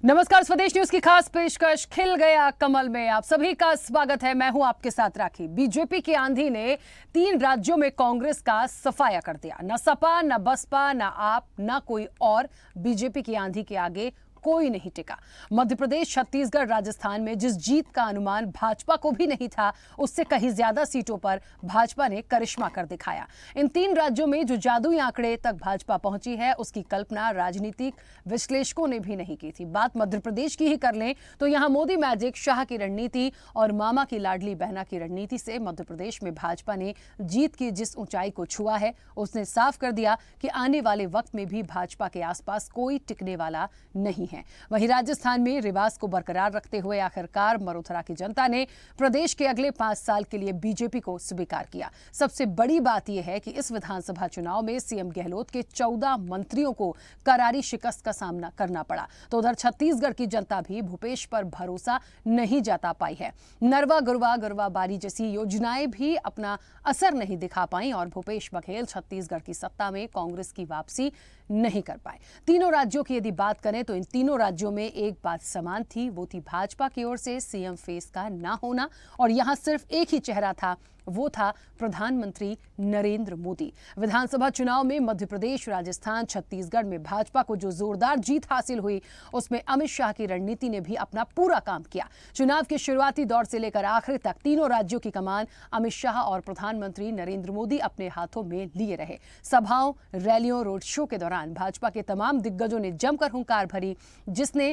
नमस्कार, स्वदेश न्यूज की खास पेशकश खिल गया कमल में आप सभी का स्वागत है। मैं हूं आपके साथ राखी। बीजेपी की आंधी ने 3 राज्यों में कांग्रेस का सफाया कर दिया। न सपा, न बसपा, न आप, न कोई और बीजेपी की आंधी के आगे कोई नहीं टिका। मध्य प्रदेश, छत्तीसगढ़, राजस्थान में जिस जीत का अनुमान भाजपा को भी नहीं था, उससे कहीं ज्यादा सीटों पर भाजपा ने करिश्मा कर दिखाया। इन 3 राज्यों में जो जादुई आंकड़े तक भाजपा पहुंची है, उसकी कल्पना राजनीतिक विश्लेषकों ने भी नहीं की थी। बात मध्य प्रदेश की ही कर लें तो यहां मोदी मैजिक, शाह की रणनीति और मामा की लाडली बहना की रणनीति से मध्य प्रदेश में भाजपा ने जीत की जिस ऊंचाई को छुआ है, उसने साफ कर दिया कि आने वाले वक्त में भी भाजपा के आसपास कोई टिकने वाला नहीं है। वहीं राजस्थान में रिवाज को बरकरार रखते हुए आखिरकार मरुथरा की जनता ने प्रदेश के अगले 5 साल के लिए बीजेपी को स्वीकार किया। सबसे बड़ी बात यह है कि इस विधानसभा चुनाव में सीएम गहलोत के 14 मंत्रियों को करारी शिकस्त का सामना करना पड़ा। तो उधर छत्तीसगढ़ की जनता भी भूपेश पर भरोसा नहीं जता पाई है। नरवा गुरवा गरवा बारी जैसी योजनाएं भी अपना असर नहीं दिखा पाई और भूपेश बघेल छत्तीसगढ़ की सत्ता में कांग्रेस की वापसी नहीं कर पाए। तीनों राज्यों की यदि बात करें तो इन तीनों राज्यों में एक बात समान थी, वो थी भाजपा की ओर से सीएम फेस का ना होना। और यहां सिर्फ एक ही चेहरा था, वो था प्रधानमंत्री नरेंद्र मोदी। विधानसभा चुनाव में मध्य प्रदेश, राजस्थान, छत्तीसगढ़ में भाजपा को जो जोरदार जीत हासिल हुई, उसमें अमित शाह की रणनीति ने भी अपना पूरा काम किया। चुनाव के शुरुआती दौर से लेकर आखिर तक तीनों राज्यों की कमान अमित शाह और प्रधानमंत्री नरेंद्र मोदी अपने हाथों में लिए रहे। सभाओं, रैलियों, रोड शो के दौरान भाजपा के तमाम दिग्गजों ने जमकर हुंकार भरी, जिसने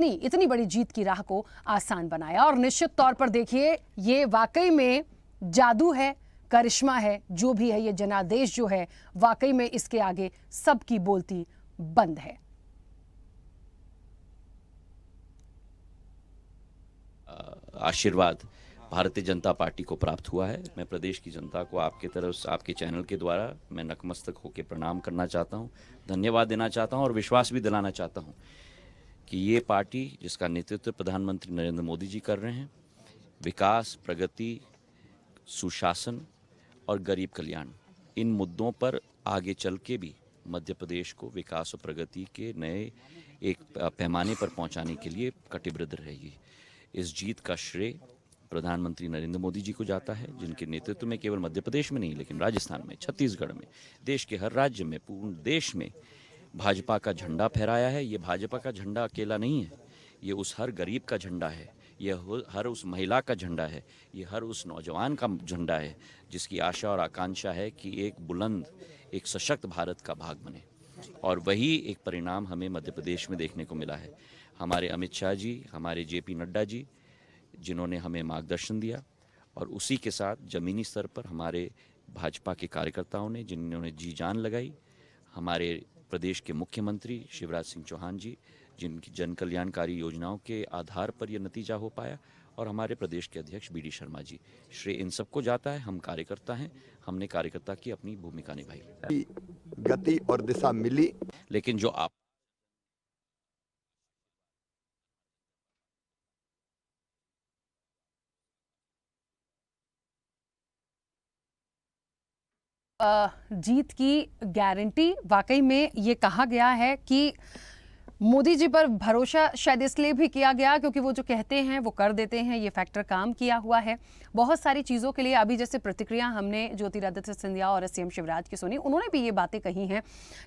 इतनी बड़ी जीत की राह को आसान बनाया। और निश्चित तौर पर देखिए, ये वाकई में जादू है, करिश्मा है, जो भी है, ये जनादेश जो है, वाकई में इसके आगे सबकी बोलती बंद है। आशीर्वाद भारतीय जनता पार्टी को प्राप्त हुआ है। मैं प्रदेश की जनता को आपके तरफ, आपके चैनल के द्वारा मैं नतमस्तक होकर प्रणाम करना चाहता हूं, धन्यवाद देना चाहता हूं और विश्वास भी दिलाना चाहता हूं कि ये पार्टी जिसका नेतृत्व प्रधानमंत्री नरेंद्र मोदी जी कर रहे हैं, विकास, प्रगति, सुशासन और गरीब कल्याण, इन मुद्दों पर आगे चल के भी मध्य प्रदेश को विकास और प्रगति के नए एक पैमाने पर पहुंचाने के लिए कटिबद्ध रहेगी। इस जीत का श्रेय प्रधानमंत्री नरेंद्र मोदी जी को जाता है, जिनके नेतृत्व में केवल मध्य प्रदेश में नहीं, लेकिन राजस्थान में, छत्तीसगढ़ में, देश के हर राज्य में, पूर्ण देश में भाजपा का झंडा फहराया है। ये भाजपा का झंडा अकेला नहीं है, ये उस हर गरीब का झंडा है, ये हर उस महिला का झंडा है, ये हर उस नौजवान का झंडा है जिसकी आशा और आकांक्षा है कि एक बुलंद, एक सशक्त भारत का भाग बने। और वही एक परिणाम हमें मध्य प्रदेश में देखने को मिला है। हमारे अमित शाह जी, हमारे जेपी नड्डा जी, जिन्होंने हमें मार्गदर्शन दिया, और उसी के साथ ज़मीनी स्तर पर हमारे भाजपा के कार्यकर्ताओं ने, जिन्होंने जी जान लगाई, हमारे प्रदेश के मुख्यमंत्री शिवराज सिंह चौहान जी, जिनकी जन कल्याणकारी योजनाओं के आधार पर यह नतीजा हो पाया, और हमारे प्रदेश के अध्यक्ष बीडी शर्मा जी। श्रेय इन सबको जाता है। हम कार्यकर्ता हैं, हमने कार्यकर्ता की अपनी भूमिका निभाई, गति और दिशा मिली। लेकिन जो आप जीत की गारंटी, वाकई में ये कहा गया है कि मोदी जी पर भरोसा शायद इसलिए भी किया गया क्योंकि वो जो कहते हैं वो कर देते हैं, ये फैक्टर काम किया हुआ है बहुत सारी चीज़ों के लिए। अभी जैसे प्रतिक्रिया हमने ज्योतिरादित्य सिंधिया और सीएम शिवराज की सुनी, उन्होंने भी ये बातें कही हैं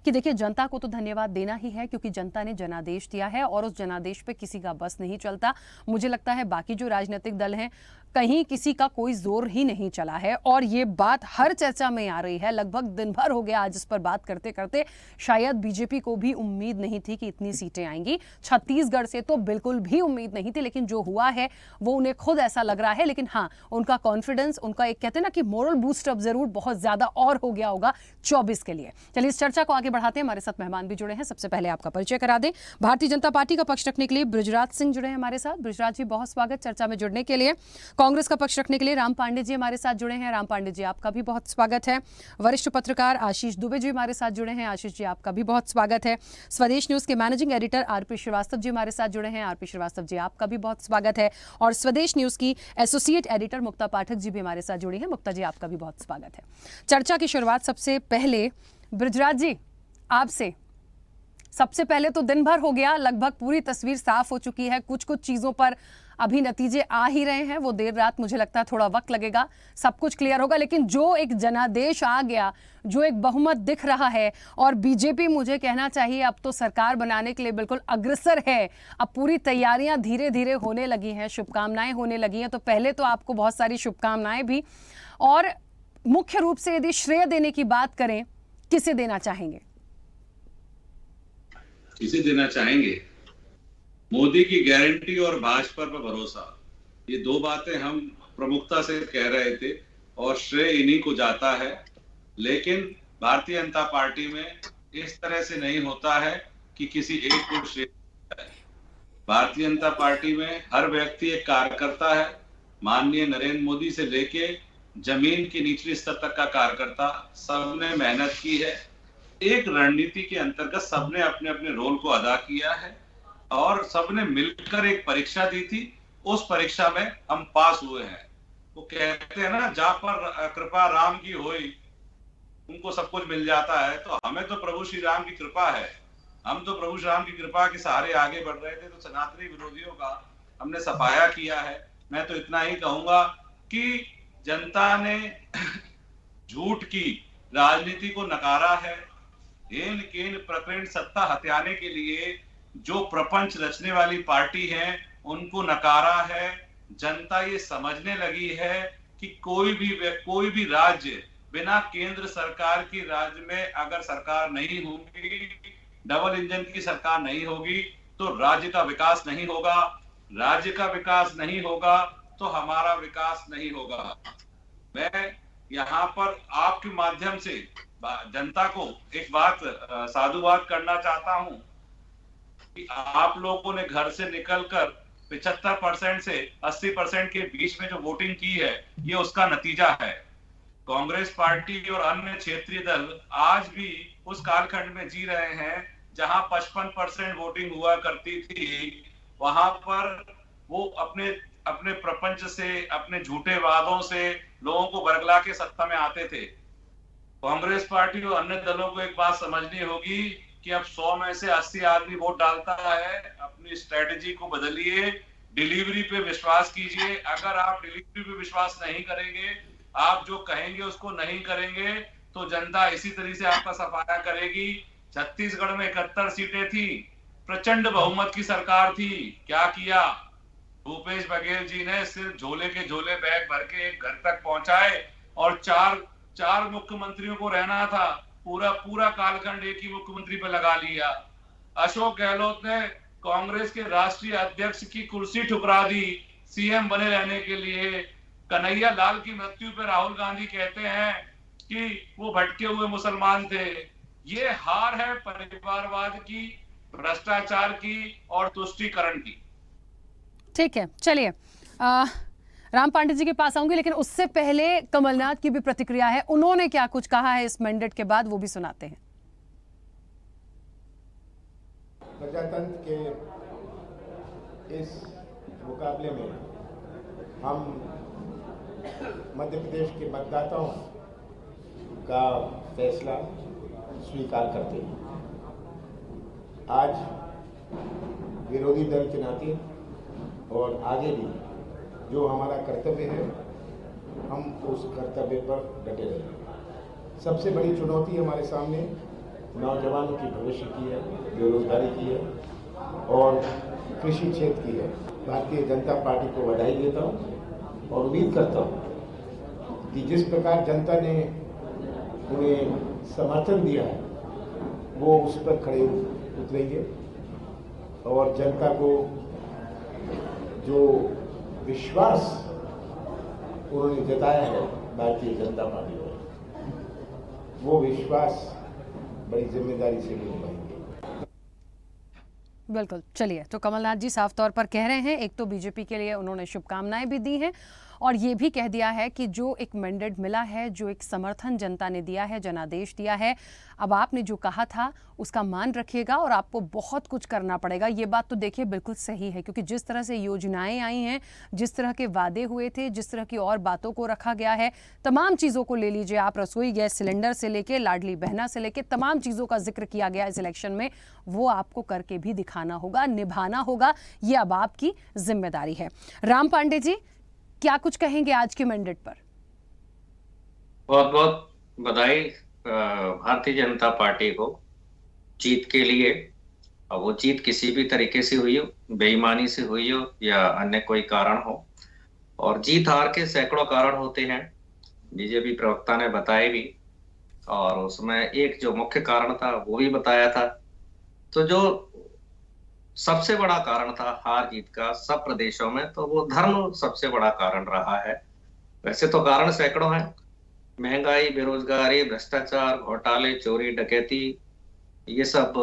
कि देखिए, जनता को तो धन्यवाद देना ही है क्योंकि जनता ने जनादेश दिया है और उस जनादेश पे किसी का बस नहीं चलता। मुझे लगता है बाकी जो राजनीतिक दल हैं, कहीं किसी का कोई जोर ही नहीं चला है और ये बात हर चर्चा में आ रही है। लगभग दिन भर हो गया आज इस पर बात करते करते। शायद बीजेपी को भी उम्मीद नहीं थी कि इतनी सीटें आएंगी, छत्तीसगढ़ से तो बिल्कुल भी उम्मीद नहीं थी, लेकिन जो हुआ है वो उन्हें खुद ऐसा लग रहा है। लेकिन हाँ, उनका कॉन्फिडेंस, उनका एक कहते हैं ना कि मोरल बूस्ट अप जरूर बहुत ज्यादा और हो गया होगा 24 के लिए। चलिए इस चर्चा को आगे बढ़ाते हैं। हमारे साथ मेहमान भी जुड़े हैं। सबसे पहले आपका परिचय करा दें। भारतीय जनता पार्टी का पक्ष रखने के लिए बृजराज सिंह जुड़े हैं हमारे साथ। बृजराज जी, बहुत स्वागत चर्चा में जुड़ने के लिए। कांग्रेस का पक्ष रखने के लिए राम पांडे जी हमारे साथ जुड़े हैं। राम पांडे जी, आपका भी बहुत स्वागत है। वरिष्ठ पत्रकार आशीष दुबे जी हमारे साथ जुड़े हैं। आशीष जी, आपका भी बहुत स्वागत है। स्वदेश न्यूज के managing editor RP Srivastava ji हमारे साथ जुड़े हैं। आरपी श्रीवास्तव जी, आपका भी बहुत स्वागत है। और स्वदेश न्यूज की एसोसिएट एडिटर मुक्ता पाठक जी भी हमारे साथ जुड़ी हैं। मुक्ता जी, आपका भी बहुत स्वागत है। चर्चा की शुरुआत सबसे पहले बृजराज जी आपसे, सबसे पहले तो दिन भर हो गया, लगभग पूरी तस्वीर साफ हो चुकी है। कुछ कुछ चीजों पर अभी नतीजे आ ही रहे हैं, वो देर रात मुझे लगता है थोड़ा वक्त लगेगा, सब कुछ क्लियर होगा। लेकिन जो एक जनादेश आ गया, जो एक बहुमत दिख रहा है, और बीजेपी मुझे कहना चाहिए अब तो सरकार बनाने के लिए बिल्कुल अग्रसर है। अब पूरी तैयारियां धीरे धीरे होने लगी हैं, शुभकामनाएं होने लगी हैं। तो पहले तो आपको बहुत सारी शुभकामनाएं भी, और मुख्य रूप से यदि श्रेय देने की बात करें, किसे देना चाहेंगे? किसे देना चाहेंगे? मोदी की गारंटी और भाजपा पर भरोसा, ये दो बातें हम प्रमुखता से कह रहे थे और श्रेय इन्हीं को जाता है। लेकिन भारतीय जनता पार्टी में इस तरह से नहीं होता है कि किसी एक को श्रेय है। भारतीय जनता पार्टी में हर व्यक्ति एक कार्यकर्ता है। माननीय नरेंद्र मोदी से लेके जमीन की निचली स्तर तक का कार्यकर्ता, सबने मेहनत की है। एक रणनीति के अंतर्गत सबने अपने अपने रोल को अदा किया है और सबने मिलकर एक परीक्षा दी थी। उस परीक्षा में हम पास हुए हैं। वो कहते हैं ना, जहां पर कृपा राम की होई उनको सब कुछ मिल जाता है। तो हमें तो प्रभु श्री राम की कृपा है। हम तो प्रभु श्री राम की कृपा के सहारे आगे बढ़ रहे थे। तो सनातनी विरोधियों का हमने सफाया किया है। मैं तो इतना ही कहूंगा कि जनता ने झूठ की राजनीति को नकारा है। हेन केन प्रकरण सत्ता हथियाने के लिए जो प्रपंच रचने वाली पार्टी है, उनको नकारा है। जनता ये समझने लगी है कि कोई भी राज्य बिना केंद्र सरकार की राज्य में अगर सरकार नहीं होगी, डबल इंजन की सरकार नहीं होगी, तो राज्य का विकास नहीं होगा। राज्य का विकास नहीं होगा तो हमारा विकास नहीं होगा। मैं यहाँ पर आपके माध्यम से जनता को एक बात साधुवाद करना चाहता हूं कि आप लोगों ने घर से निकलकर 75% से 80% के बीच में जो वोटिंग की है, ये उसका नतीजा है। कांग्रेस पार्टी और अन्य क्षेत्रीय दल आज भी उस कालखंड में जी रहे हैं जहां 55% वोटिंग हुआ करती थी। वहां पर वो अपने प्रपंच से, अपने झूठे वादों से लोगों को बरगला के सत्ता में आते थे। कांग्रेस पार्टी और अन्य दलों को एक बात समझनी होगी कि अब 100 में से 80 आदमी वोट डालता है। अपनी स्ट्रेटेजी को बदलिए, डिलीवरी पे विश्वास कीजिए। अगर आप डिलीवरी पे विश्वास नहीं करेंगे, आप जो कहेंगे उसको नहीं करेंगे, तो जनता इसी तरह से आपका सफाया करेगी। छत्तीसगढ़ में 71 सीटें थी, प्रचंड बहुमत की सरकार थी। क्या किया? भूपेश बघेल जी ने सिर्फ झोले के झोले बैग भर के एक घर तक पहुंचाए और चार मुख्यमंत्रियों को रहना था। पूरा कालखंड एक ही मुख्यमंत्री पे लगा लिया। अशोक गहलोत ने कांग्रेस के राष्ट्रीय अध्यक्ष की कुर्सी ठुकरा दी सीएम बने रहने के लिए। कन्हैया लाल की मृत्यु पे राहुल गांधी कहते हैं कि वो भटके हुए मुसलमान थे। ये हार है परिवारवाद की, भ्रष्टाचार की और तुष्टीकरण की। ठीक है, चलिए राम पांडे जी के पास आऊंगी, लेकिन उससे पहले कमलनाथ की भी प्रतिक्रिया है। उन्होंने क्या कुछ कहा है इस मैंडेट के बाद, वो भी सुनाते हैं। प्रजातंत्र के इस मुकाबले में हम मध्य प्रदेश के मतदाताओं का फैसला स्वीकार करते हैं। आज विरोधी दल के नाते और आगे भी जो हमारा कर्तव्य है, हम उस कर्तव्य पर डटे रहेंगे। सबसे बड़ी चुनौती हमारे सामने नौजवानों की भविष्य की है, बेरोजगारी की है और कृषि क्षेत्र की है। भारतीय जनता पार्टी को बधाई देता हूँ और उम्मीद करता हूँ कि जिस प्रकार जनता ने उन्हें समर्थन दिया है, वो उस पर खड़े उतरेंगे और जनता को जो विश्वास उन्होंने जताया है भारतीय जनता पार्टी पर, वो विश्वास बड़ी जिम्मेदारी से निभाएंगे। बिल्कुल, चलिए, तो कमलनाथ जी साफ तौर पर कह रहे हैं, एक तो बीजेपी के लिए उन्होंने शुभकामनाएं भी दी हैं और ये भी कह दिया है कि जो एक मैंडेट मिला है, जो एक समर्थन जनता ने दिया है, जनादेश दिया है, अब आपने जो कहा था उसका मान रखिएगा और आपको बहुत कुछ करना पड़ेगा। ये बात तो देखिए बिल्कुल सही है, क्योंकि जिस तरह से योजनाएं आई हैं, जिस तरह के वादे हुए थे, जिस तरह की और बातों को रखा गया है, तमाम चीज़ों को ले लीजिए आप, रसोई गैस सिलेंडर से लेके लाडली बहना से लेके तमाम चीज़ों का जिक्र किया गया इस इलेक्शन में, वो आपको करके भी दिखाना होगा, निभाना होगा। ये अब आपकी जिम्मेदारी है। राम पांडे जी, क्या कुछ कहेंगे आज के मैंडेट पर? बहुत बहुत बधाई भारतीय जनता पार्टी को जीत के लिए। अब वो जीत किसी भी तरीके से हुई हो, बेईमानी से हुई हो या अन्य कोई कारण हो, और जीत हार के सैकड़ों कारण होते हैं, बीजेपी प्रवक्ता ने बताए भी, और उसमें एक जो मुख्य कारण था वो भी बताया था। तो जो सबसे बड़ा कारण था हार जीत का सब प्रदेशों में, तो वो धर्म सबसे बड़ा कारण रहा है। वैसे तो कारण सैकड़ों हैं, महंगाई, बेरोजगारी, भ्रष्टाचार, घोटाले, चोरी, डकैती, ये सब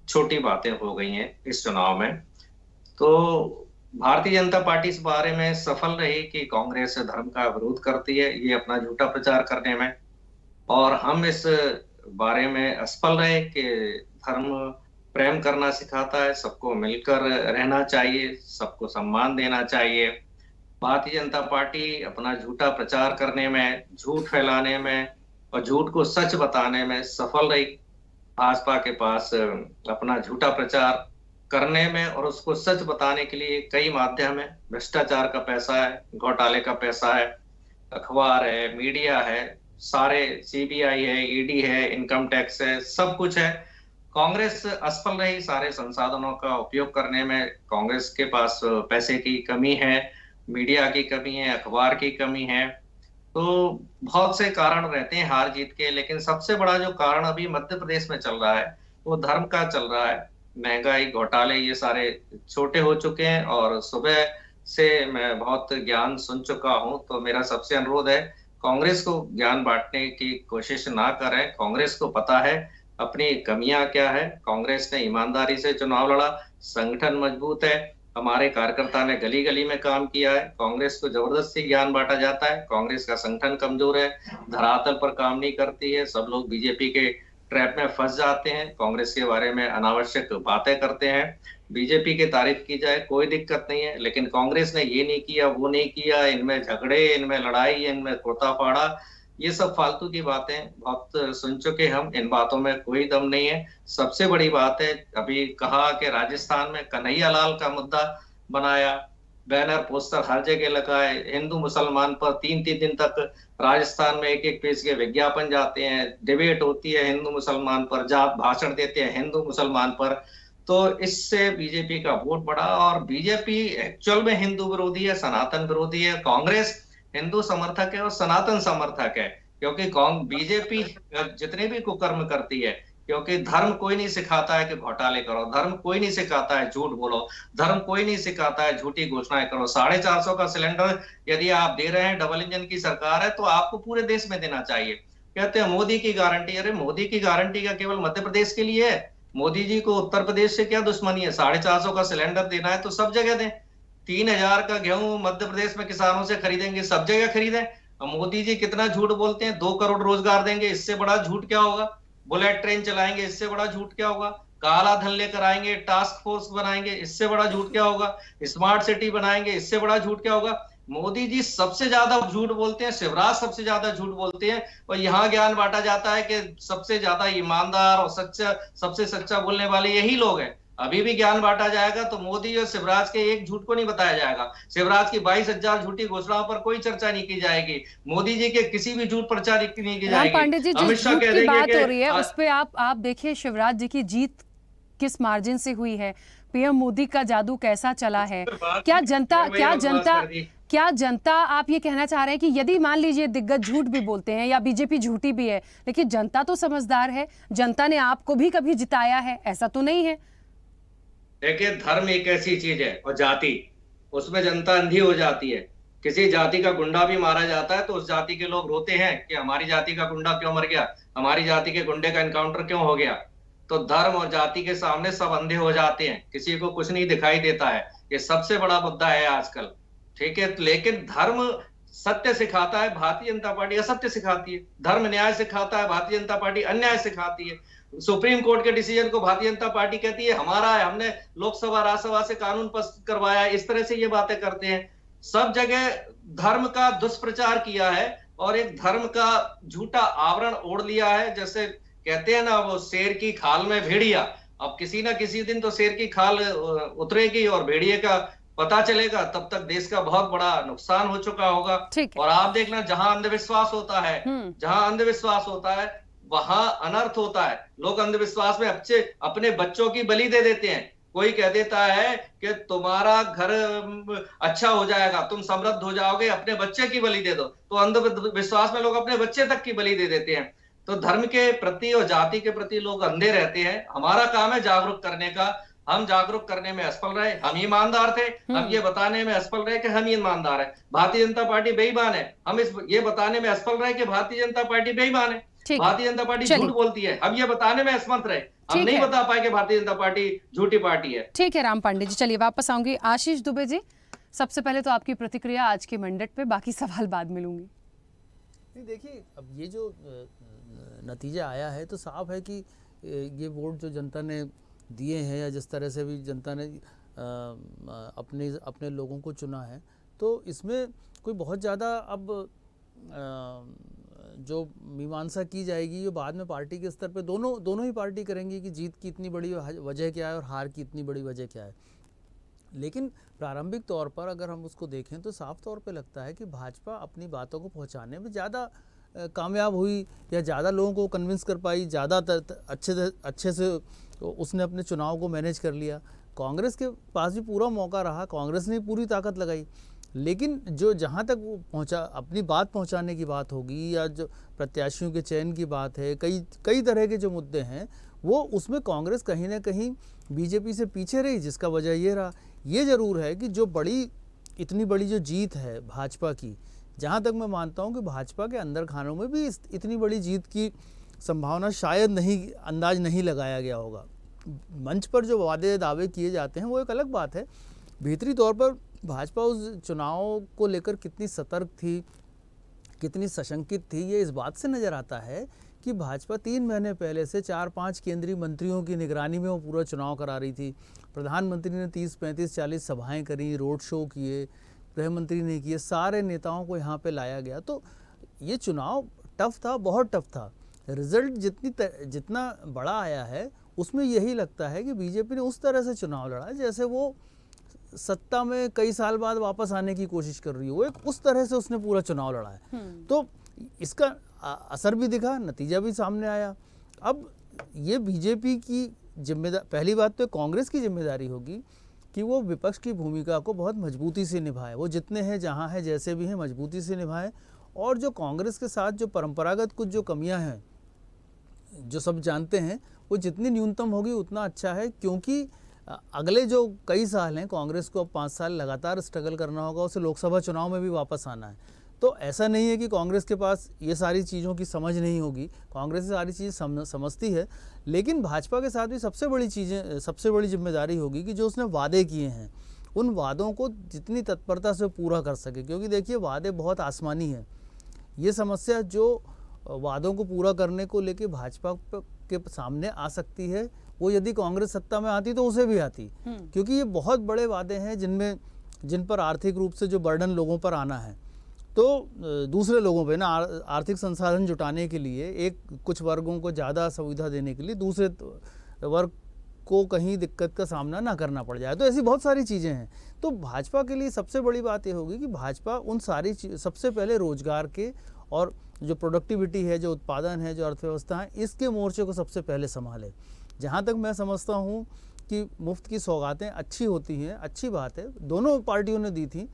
छोटी बातें हो गई हैं इस चुनाव में। तो भारतीय जनता पार्टी इस बारे में सफल रही कि कांग्रेस धर्म का विरोध करती है, ये अपना झूठा प्रचार करने में, और हम इस बारे में असफल रहे कि धर्म प्रेम करना सिखाता है, सबको मिलकर रहना चाहिए, सबको सम्मान देना चाहिए। भारतीय जनता पार्टी अपना झूठा प्रचार करने में, झूठ फैलाने में और झूठ को सच बताने में सफल रही। भाजपा के पास अपना झूठा प्रचार करने में और उसको सच बताने के लिए कई माध्यम है। भ्रष्टाचार का पैसा है, घोटाले का पैसा है, अखबार है, मीडिया है, सारे सीबीआई है, ईडी है, इनकम टैक्स है, सब कुछ है। कांग्रेस असफल रही सारे संसाधनों का उपयोग करने में। कांग्रेस के पास पैसे की कमी है, मीडिया की कमी है, अखबार की कमी है, तो बहुत से कारण रहते हैं हार जीत के। लेकिन सबसे बड़ा जो कारण अभी मध्य प्रदेश में चल रहा है वो धर्म का चल रहा है। महंगाई, घोटाले, ये सारे छोटे हो चुके हैं, और सुबह से मैं बहुत ज्ञान सुन चुका हूं, तो मेरा सबसे अनुरोध है कांग्रेस को ज्ञान बांटने की कोशिश ना करें। कांग्रेस को पता है अपनी कमियां क्या है। कांग्रेस ने ईमानदारी से चुनाव लड़ा, संगठन मजबूत है, हमारे कार्यकर्ता ने गली गली में काम किया है। कांग्रेस को जबरदस्ती ज्ञान बांटा जाता है, कांग्रेस का संगठन कमजोर है, धरातल पर काम नहीं करती है, सब लोग बीजेपी के ट्रैप में फंस जाते हैं, कांग्रेस के बारे में अनावश्यक बातें करते हैं। बीजेपी की तारीफ की जाए कोई दिक्कत नहीं है, लेकिन कांग्रेस ने ये नहीं किया, वो नहीं किया, इनमें झगड़े, इनमें लड़ाई, इनमें तोता फाड़ा, ये सब फालतू की बातें बहुत सुन चुके हम। इन बातों में कोई दम नहीं है। सबसे बड़ी बात है, अभी कहा कि राजस्थान में कन्हैया लाल का मुद्दा बनाया, बैनर पोस्टर हर जगह लगाए, हिंदू मुसलमान पर 3-3 दिन तक राजस्थान में एक पेज के विज्ञापन जाते हैं, डिबेट होती है हिंदू मुसलमान पर, जात भाषण देते हैं हिंदू मुसलमान पर। तो इससे बीजेपी का वोट बढ़ा, और बीजेपी एक्चुअल में हिंदू विरोधी है, सनातन विरोधी है। कांग्रेस हिंदू समर्थक है और सनातन समर्थक है, क्योंकि बीजेपी जितने भी कुकर्म करती है, क्योंकि धर्म कोई नहीं सिखाता है कि घोटाले करो, धर्म कोई नहीं सिखाता है झूठ बोलो, धर्म कोई नहीं सिखाता है झूठी घोषणाएं करो। 450 का सिलेंडर यदि आप दे रहे हैं, डबल इंजन की सरकार है, तो आपको पूरे देश में देना चाहिए। कहते हैं मोदी की गारंटी, अरे मोदी की गारंटी का केवल मध्य प्रदेश के लिए है? मोदी जी को उत्तर प्रदेश से क्या दुश्मनी है? 450 का सिलेंडर देना है तो सब जगह दें। 3000 का गेहूं मध्य प्रदेश में किसानों से खरीदेंगे, सब जगह खरीदें। मोदी जी कितना झूठ बोलते हैं, 2 करोड़ रोजगार देंगे, इससे बड़ा झूठ क्या होगा? बुलेट ट्रेन चलाएंगे, इससे बड़ा झूठ क्या होगा? काला धन लेकर आएंगे, टास्क फोर्स बनाएंगे, इससे बड़ा झूठ क्या होगा? स्मार्ट सिटी बनाएंगे, इससे बड़ा झूठ क्या होगा? मोदी जी सबसे ज्यादा झूठ बोलते हैं, शिवराज सबसे ज्यादा झूठ बोलते हैं, और यहाँ ज्ञान बांटा जाता है कि सबसे ज्यादा ईमानदार और सच्चा, सबसे सच्चा बोलने वाले यही लोग हैं। अभी भी ज्ञान बांटा जाएगा तो मोदी और शिवराज के एक झूठ को नहीं बताया जाएगा। शिवराज की 22,000 झूठी घोषणाओं पर कोई चर्चा नहीं की जाएगी, मोदी जी के किसी भी झूठ प्रचार नहीं की जाएगी। पांडे जी, जिस झूठ की बात हो रही है उस पे आप देखिए शिवराज जी की जीत किस मार्जिन से हुई है, पीएम मोदी का जादू कैसा चला है। क्या जनता आप ये कहना चाह रहे हैं कि यदि मान लीजिए दिग्गज झूठ भी बोलते हैं या बीजेपी झूठी भी है, लेकिन जनता तो समझदार है, जनता ने आपको भी कभी जिताया है, ऐसा तो नहीं है? देखिए, धर्म एक ऐसी चीज है और जाति, उसमें जनता अंधी हो जाती है। किसी जाति का गुंडा भी मारा जाता है तो उस जाति के लोग रोते हैं कि हमारी जाति का गुंडा क्यों मर गया, हमारी जाति के गुंडे का एनकाउंटर क्यों हो गया। तो धर्म और जाति के सामने सब अंधे हो जाते हैं, किसी को कुछ नहीं दिखाई देता है। ये सबसे बड़ा मुद्दा है आजकल। ठीक है, लेकिन धर्म सत्य सिखाता है, भारतीय जनता पार्टी असत्य सिखाती है। धर्म न्याय सिखाता है, भारतीय जनता पार्टी अन्याय सिखाती है। सुप्रीम कोर्ट के डिसीजन को भारतीय जनता पार्टी कहती है हमारा है, हमने लोकसभा राज्यसभा से कानून पास करवाया है, इस तरह से ये बातें करते हैं। सब जगह धर्म का दुष्प्रचार किया है और एक धर्म का झूठा आवरण ओढ़ लिया है। जैसे कहते हैं ना, वो शेर की खाल में भेड़िया। अब किसी ना किसी दिन तो शेर की खाल उतरेगी और भेड़िए का पता चलेगा, तब तक देश का बहुत बड़ा नुकसान हो चुका होगा। ठीक है। और आप देखना, जहां अंधविश्वास होता है, जहां अंधविश्वास होता है वहां अनर्थ होता है। लोग अंधविश्वास में अपने बच्चों की बलि दे देते हैं। कोई कह देता है कि तुम्हारा घर अच्छा हो जाएगा, तुम समृद्ध हो जाओगे, अपने बच्चे की बलि दे दो। तो अंधविश्वास में लोग अपने बच्चे तक की बलि दे देते हैं। तो धर्म के प्रति और जाति के प्रति लोग अंधे रहते हैं। हमारा काम है जागरूक करने का। हम जागरूक करने में असफल रहे, हम ईमानदार थे। हम ये बताने में असफल रहे कि हम ईमानदार है, भारतीय जनता पार्टी बेईमान है। हम ये बताने में असफल रहे कि भारतीय जनता पार्टी बेईमान है, भारतीय जनता पार्टी झूठ बोलती है। हम ये बताने में असमर्थ रहे, हम नहीं बता पाए कि भारतीय जनता पार्टी झूठी पार्टी है। ठीक है राम पांडे जी, चलिए वापस आऊंगी। आशीष दुबे जी, सबसे पहले तो आपकी प्रतिक्रिया आज के मंडट पे, बाकी सवाल बाद में लूंगी। नहीं, देखिए अब ये जो नतीजा आया है तो साफ है कि ये वोट जो जनता ने दिए हैं, या जिस तरह से भी जनता ने अपने लोगों को चुना है, तो इसमें कोई बहुत ज़्यादा अब जो मीमांसा की जाएगी ये बाद में पार्टी के स्तर पे दोनों ही पार्टी करेंगी कि जीत की इतनी बड़ी वजह क्या है और हार की इतनी बड़ी वजह क्या है। लेकिन प्रारंभिक तौर पर अगर हम उसको देखें तो साफ तौर पे लगता है कि भाजपा अपनी बातों को पहुंचाने में ज़्यादा कामयाब हुई, या ज़्यादा लोगों को कन्विंस कर पाई, ज़्यादा अच्छे से उसने अपने चुनाव को मैनेज कर लिया। कांग्रेस के पास भी पूरा मौका रहा, कांग्रेस ने पूरी ताकत लगाई, लेकिन जो जहाँ तक वो पहुँचा, अपनी बात पहुँचाने की बात होगी, या जो प्रत्याशियों के चयन की बात है, कई तरह के जो मुद्दे हैं, वो उसमें कांग्रेस कहीं ना कहीं बीजेपी से पीछे रही, जिसका वजह ये रहा। ये ज़रूर है कि जो इतनी बड़ी जो जीत है भाजपा की, जहाँ तक मैं मानता हूँ कि भाजपा के अंदर खानों में भी इतनी बड़ी जीत की संभावना शायद अंदाज नहीं लगाया गया होगा। मंच पर जो वादे दावे किए जाते हैं वो एक अलग बात है, भीतरी तौर पर भाजपा उस चुनाव को लेकर कितनी सतर्क थी, कितनी सशंकित थी, ये इस बात से नज़र आता है कि भाजपा 3 महीने पहले से 4-5 केंद्रीय मंत्रियों की निगरानी में वो पूरा चुनाव करा रही थी। प्रधानमंत्री ने 30, 35, 40 सभाएं करी, रोड शो किए, गृह मंत्री ने किए, सारे नेताओं को यहाँ पे लाया गया। तो ये चुनाव टफ था, बहुत टफ था। रिजल्ट जितना बड़ा आया है उसमें यही लगता है कि बीजेपी ने उस तरह से चुनाव लड़ा जैसे वो सत्ता में कई साल बाद वापस आने की कोशिश कर रही हो, एक उस तरह से उसने पूरा चुनाव लड़ा है। तो इसका असर भी दिखा, नतीजा भी सामने आया। अब ये बीजेपी की जिम्मेदारी, पहली बात तो कांग्रेस की जिम्मेदारी होगी कि वो विपक्ष की भूमिका को बहुत मजबूती से निभाए, वो जितने हैं, जहाँ हैं, जैसे भी हैं, मजबूती से निभाए। और जो कांग्रेस के साथ जो परंपरागत कुछ जो कमियां हैं, जो सब जानते हैं, वो जितनी न्यूनतम होगी उतना अच्छा है, क्योंकि अगले जो कई साल हैं कांग्रेस को अब 5 साल लगातार स्ट्रगल करना होगा, उसे लोकसभा चुनाव में भी वापस आना है। तो ऐसा नहीं है कि कांग्रेस के पास ये सारी चीज़ों की समझ नहीं होगी, कांग्रेस ये सारी चीज़ें समझती है, लेकिन भाजपा के साथ भी सबसे बड़ी जिम्मेदारी होगी कि जो उसने वादे किए हैं उन वादों को जितनी तत्परता से पूरा कर सके। क्योंकि देखिए वादे बहुत आसमानी हैं, ये समस्या जो वादों को पूरा करने को लेके भाजपा के सामने आ सकती है, वो यदि कांग्रेस सत्ता में आती तो उसे भी आती, क्योंकि ये बहुत बड़े वादे हैं जिन पर आर्थिक रूप से जो बर्डन लोगों पर आना है, तो दूसरे लोगों पे ना आर्थिक संसाधन जुटाने के लिए, कुछ वर्गों को ज़्यादा सुविधा देने के लिए दूसरे वर्ग को कहीं दिक्कत का सामना ना करना पड़ जाए। तो ऐसी बहुत सारी चीज़ें हैं। तो भाजपा के लिए सबसे बड़ी बात ये होगी कि भाजपा उन सारी सबसे पहले रोजगार के और जो प्रोडक्टिविटी है, जो उत्पादन है, जो अर्थव्यवस्था है, इसके मोर्चे को सबसे पहले संभाले। जहाँ तक मैं समझता हूँ कि मुफ्त की सौगातें अच्छी होती हैं, अच्छी बात है, दोनों पार्टियों ने दी थी,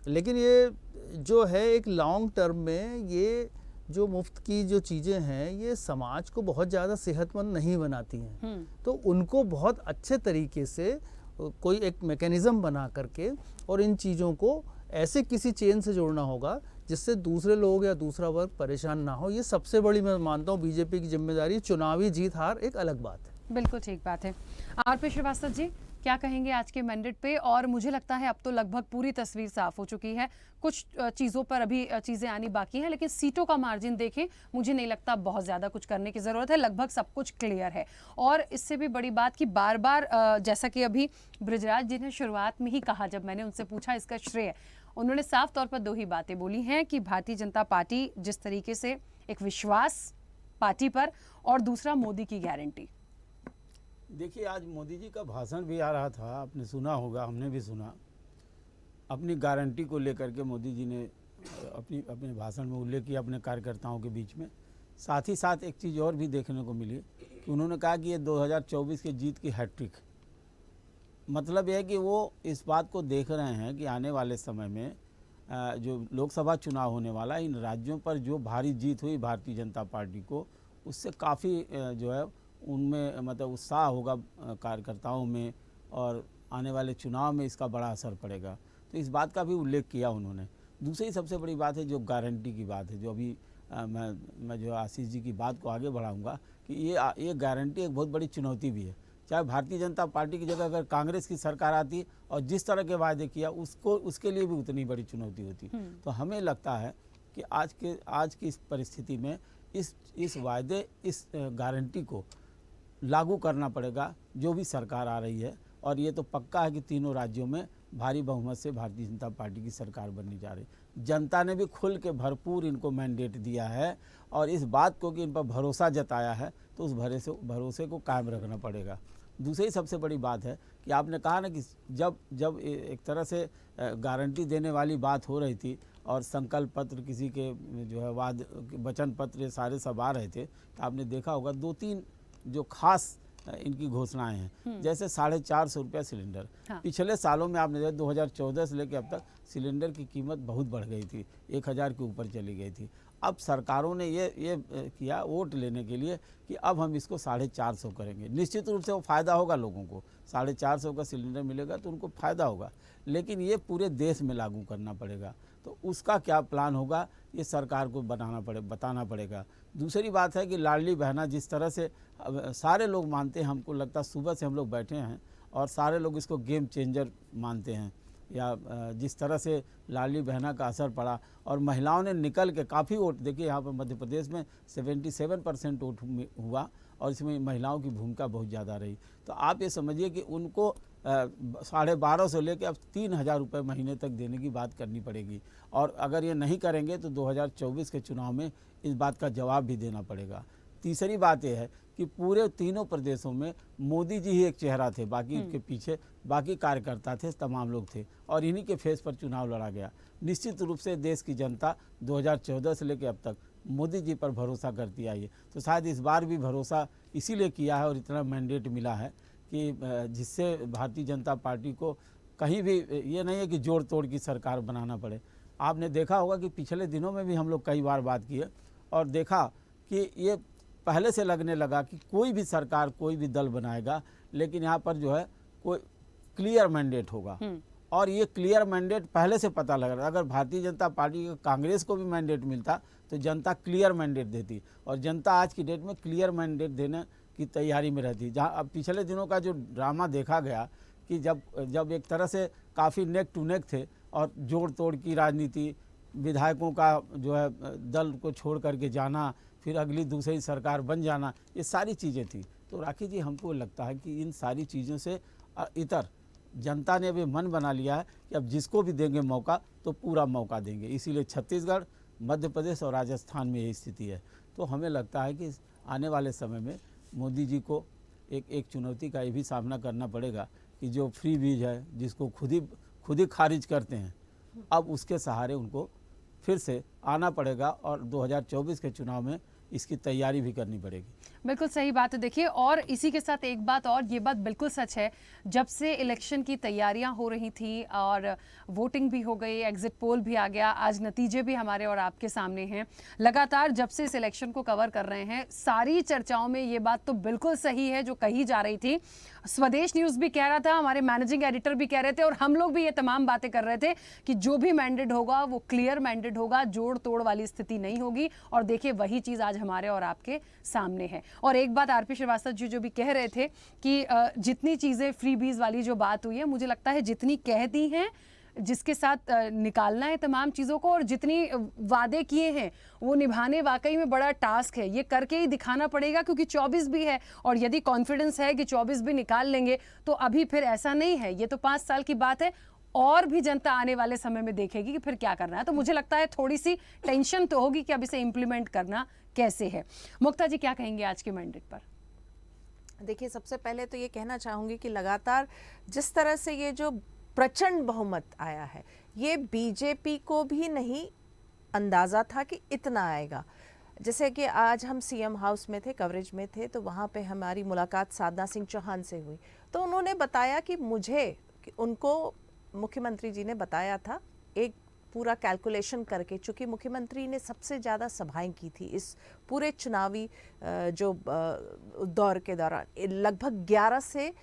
लेकिन ये जो है एक लॉन्ग टर्म में ये जो मुफ्त की जो चीज़ें हैं ये समाज को बहुत ज़्यादा सेहतमंद नहीं बनाती हैं। तो उनको बहुत अच्छे तरीके से कोई एक मैकेनिज़्म बना करके और इन चीज़ों को ऐसे किसी चेन से जोड़ना होगा जिससे दूसरे लोग या दूसरा वर्ग परेशान ना हो। ये सबसे बड़ी मैं मानता हूँ बीजेपी की जिम्मेदारी। चुनावी जीत हार एक अलग बात है। बिल्कुल ठीक बात है। आर.पी. श्रीवास्तव जी, क्या कहेंगे आज के मैंडेट पे? और मुझे लगता है अब तो लगभग पूरी तस्वीर साफ हो चुकी है, कुछ चीज़ों पर अभी चीज़ें आनी बाकी हैं, लेकिन सीटों का मार्जिन देखें, मुझे नहीं लगता बहुत ज़्यादा कुछ करने की ज़रूरत है, लगभग सब कुछ क्लियर है। और इससे भी बड़ी बात कि बार बार जैसा कि अभी बृजराज जी ने शुरुआत में ही कहा, जब मैंने उनसे पूछा इसका श्रेय, उन्होंने साफ तौर पर 2 ही बातें बोली हैं कि भारतीय जनता पार्टी जिस तरीके से एक विश्वास पार्टी पर, और दूसरा मोदी की गारंटी। देखिए, आज मोदी जी का भाषण भी आ रहा था, आपने सुना होगा, हमने भी सुना। अपनी गारंटी को लेकर के मोदी जी ने अपने भाषण में उल्लेख किया अपने कार्यकर्ताओं के बीच में। साथ ही साथ एक चीज़ और भी देखने को मिली कि उन्होंने कहा कि ये 2024 के जीत की हैट्रिक, मतलब यह है कि वो इस बात को देख रहे हैं कि आने वाले समय में जो लोकसभा चुनाव होने वाला, इन राज्यों पर जो भारी जीत हुई भारतीय जनता पार्टी को, उससे काफ़ी जो है उनमें मतलब उत्साह होगा कार्यकर्ताओं में, और आने वाले चुनाव में इसका बड़ा असर पड़ेगा। तो इस बात का भी उल्लेख किया उन्होंने। दूसरी सबसे बड़ी बात है जो गारंटी की बात है, जो अभी मैं जो आशीष जी की बात को आगे बढ़ाऊंगा कि ये गारंटी एक बहुत बड़ी चुनौती भी है। चाहे भारतीय जनता पार्टी की जगह अगर कांग्रेस की सरकार आती और जिस तरह के वायदे किया उसके लिए भी उतनी बड़ी चुनौती होती। तो हमें लगता है कि आज की इस परिस्थिति में इस वायदे, इस गारंटी को लागू करना पड़ेगा जो भी सरकार आ रही है। और ये तो पक्का है कि तीनों राज्यों में भारी बहुमत से भारतीय जनता पार्टी की सरकार बनने जा रही है। जनता ने भी खुल के भरपूर इनको मैंडेट दिया है, और इस बात को कि इन पर भरोसा जताया है, तो उस भरोसे को कायम रखना पड़ेगा। दूसरी सबसे बड़ी बात है कि आपने कहा ना कि जब एक तरह से गारंटी देने वाली बात हो रही थी और संकल्प पत्र किसी के जो है वचन पत्र ये सारे सब आ रहे थे, तो आपने देखा होगा 2-3 जो खास इनकी घोषणाएं हैं, जैसे 450 रुपया सिलेंडर। हाँ। पिछले सालों में आपने देखा 2014 से लेकर अब तक सिलेंडर की कीमत बहुत बढ़ गई थी, 1000 के ऊपर चली गई थी। अब सरकारों ने ये किया वोट लेने के लिए कि अब हम इसको 450 करेंगे। निश्चित रूप से वो फ़ायदा होगा लोगों को, 450 का सिलेंडर मिलेगा तो उनको फ़ायदा होगा, लेकिन ये पूरे देश में लागू करना पड़ेगा। तो उसका क्या प्लान होगा ये सरकार को बताना पड़ेगा। दूसरी बात है कि लाडली बहना जिस तरह से सारे लोग मानते हैं, हमको लगता है सुबह से हम लोग बैठे हैं और सारे लोग इसको गेम चेंजर मानते हैं, या जिस तरह से लाडली बहना का असर पड़ा और महिलाओं ने निकल के काफ़ी वोट, देखिए यहाँ पर मध्य प्रदेश में 77% वोट हुआ और इसमें महिलाओं की भूमिका बहुत ज़्यादा रही। तो आप ये समझिए कि उनको 1250 से लेकर अब 3000 रुपये महीने तक देने की बात करनी पड़ेगी, और अगर ये नहीं करेंगे तो 2024 के चुनाव में इस बात का जवाब भी देना पड़ेगा। तीसरी बात यह है कि पूरे तीनों प्रदेशों में मोदी जी ही एक चेहरा थे, बाकी के पीछे बाकी कार्यकर्ता थे, तमाम लोग थे, और इन्हीं के फेस पर चुनाव लड़ा गया। निश्चित रूप से देश की जनता 2014 से लेकर अब तक मोदी जी पर भरोसा करती आई है, तो शायद इस बार भी भरोसा इसीलिए किया है और इतना मैंडेट मिला है कि जिससे भारतीय जनता पार्टी को कहीं भी ये नहीं है कि जोड़ तोड़ की सरकार बनाना पड़े। आपने देखा होगा कि पिछले दिनों में भी हम लोग कई बार बात की है और देखा कि ये पहले से लगने लगा कि कोई भी सरकार कोई भी दल बनाएगा, लेकिन यहाँ पर जो है कोई क्लियर मैंडेट होगा, और ये क्लियर मैंडेट पहले से पता लग रहा था। अगर भारतीय जनता पार्टी को, कांग्रेस को भी मैंडेट मिलता तो जनता क्लियर मैंडेट देती, और जनता आज की डेट में क्लियर मैंडेट देने की तैयारी में रहती। जहाँ अब पिछले दिनों का जो ड्रामा देखा गया कि जब एक तरह से काफ़ी नेक टू नेक थे और जोड़ तोड़ की राजनीति, विधायकों का जो है दल को छोड़ करके जाना, फिर अगली दूसरी सरकार बन जाना, ये सारी चीज़ें थी। तो राखी जी, हमको लगता है कि इन सारी चीज़ों से इतर जनता ने भी मन बना लिया है कि अब जिसको भी देंगे मौका तो पूरा मौका देंगे। इसीलिए छत्तीसगढ़, मध्य प्रदेश और राजस्थान में यही स्थिति है। तो हमें लगता है कि आने वाले समय में मोदी जी को एक चुनौती का ये भी सामना करना पड़ेगा कि जो फ्री बीज है, जिसको खुद ही खारिज करते हैं, अब उसके सहारे उनको फिर से आना पड़ेगा और 2024 के चुनाव में इसकी तैयारी भी करनी पड़ेगी। बिल्कुल सही बात है। देखिए, और इसी के साथ एक बात और, ये बात बिल्कुल सच है, जब से इलेक्शन की तैयारियां हो रही थी और वोटिंग भी हो गई, एग्जिट पोल भी आ गया, आज नतीजे भी हमारे और आपके सामने हैं, लगातार जब से इस इलेक्शन को कवर कर रहे हैं, सारी चर्चाओं में ये बात तो बिल्कुल सही है जो कही जा रही थी। स्वदेश न्यूज़ भी कह रहा था, हमारे मैनेजिंग एडिटर भी कह रहे थे, और हम लोग भी ये तमाम बातें कर रहे थे कि जो भी मैंडेट होगा वो क्लियर मैंडेट होगा, जोड़ तोड़ वाली स्थिति नहीं होगी। और देखिए, वही चीज़ आज हमारे और आपके सामने है। और एक बात आरपी श्रीवास्तव जी जो भी कह रहे थे कि जितनी चीज़ें फ्रीबीज वाली जो बात हुई है, मुझे लगता है जितनी कह दी हैं, जिसके साथ निकालना है तमाम चीज़ों को, और जितनी वादे किए हैं वो निभाने वाकई में बड़ा टास्क है। ये करके ही दिखाना पड़ेगा, क्योंकि 24 भी है, और यदि कॉन्फिडेंस है कि 24 भी निकाल लेंगे तो अभी फिर ऐसा नहीं है। ये तो 5 साल की बात है, और भी जनता आने वाले समय में देखेगी कि फिर क्या करना है। तो मुझे लगता है थोड़ी सी टेंशन तो होगी कि अब इसे इम्प्लीमेंट करना कैसे है। मुक्ता जी क्या कहेंगे आज के मैंडेट पर? देखिए, सबसे पहले तो ये कहना चाहूँगी कि लगातार जिस तरह से ये जो प्रचंड बहुमत आया है, ये बीजेपी को भी नहीं अंदाज़ा था कि इतना आएगा। जैसे कि आज हम सीएम हाउस में थे, कवरेज में थे, तो वहाँ पे हमारी मुलाकात साधना सिंह चौहान से हुई। तो उन्होंने बताया कि उनको मुख्यमंत्री जी ने बताया था एक पूरा कैलकुलेशन करके, चूँकि मुख्यमंत्री ने सबसे ज़्यादा सभाएं की थी इस पूरे चुनावी जो दौर के दौरान, लगभग 11 से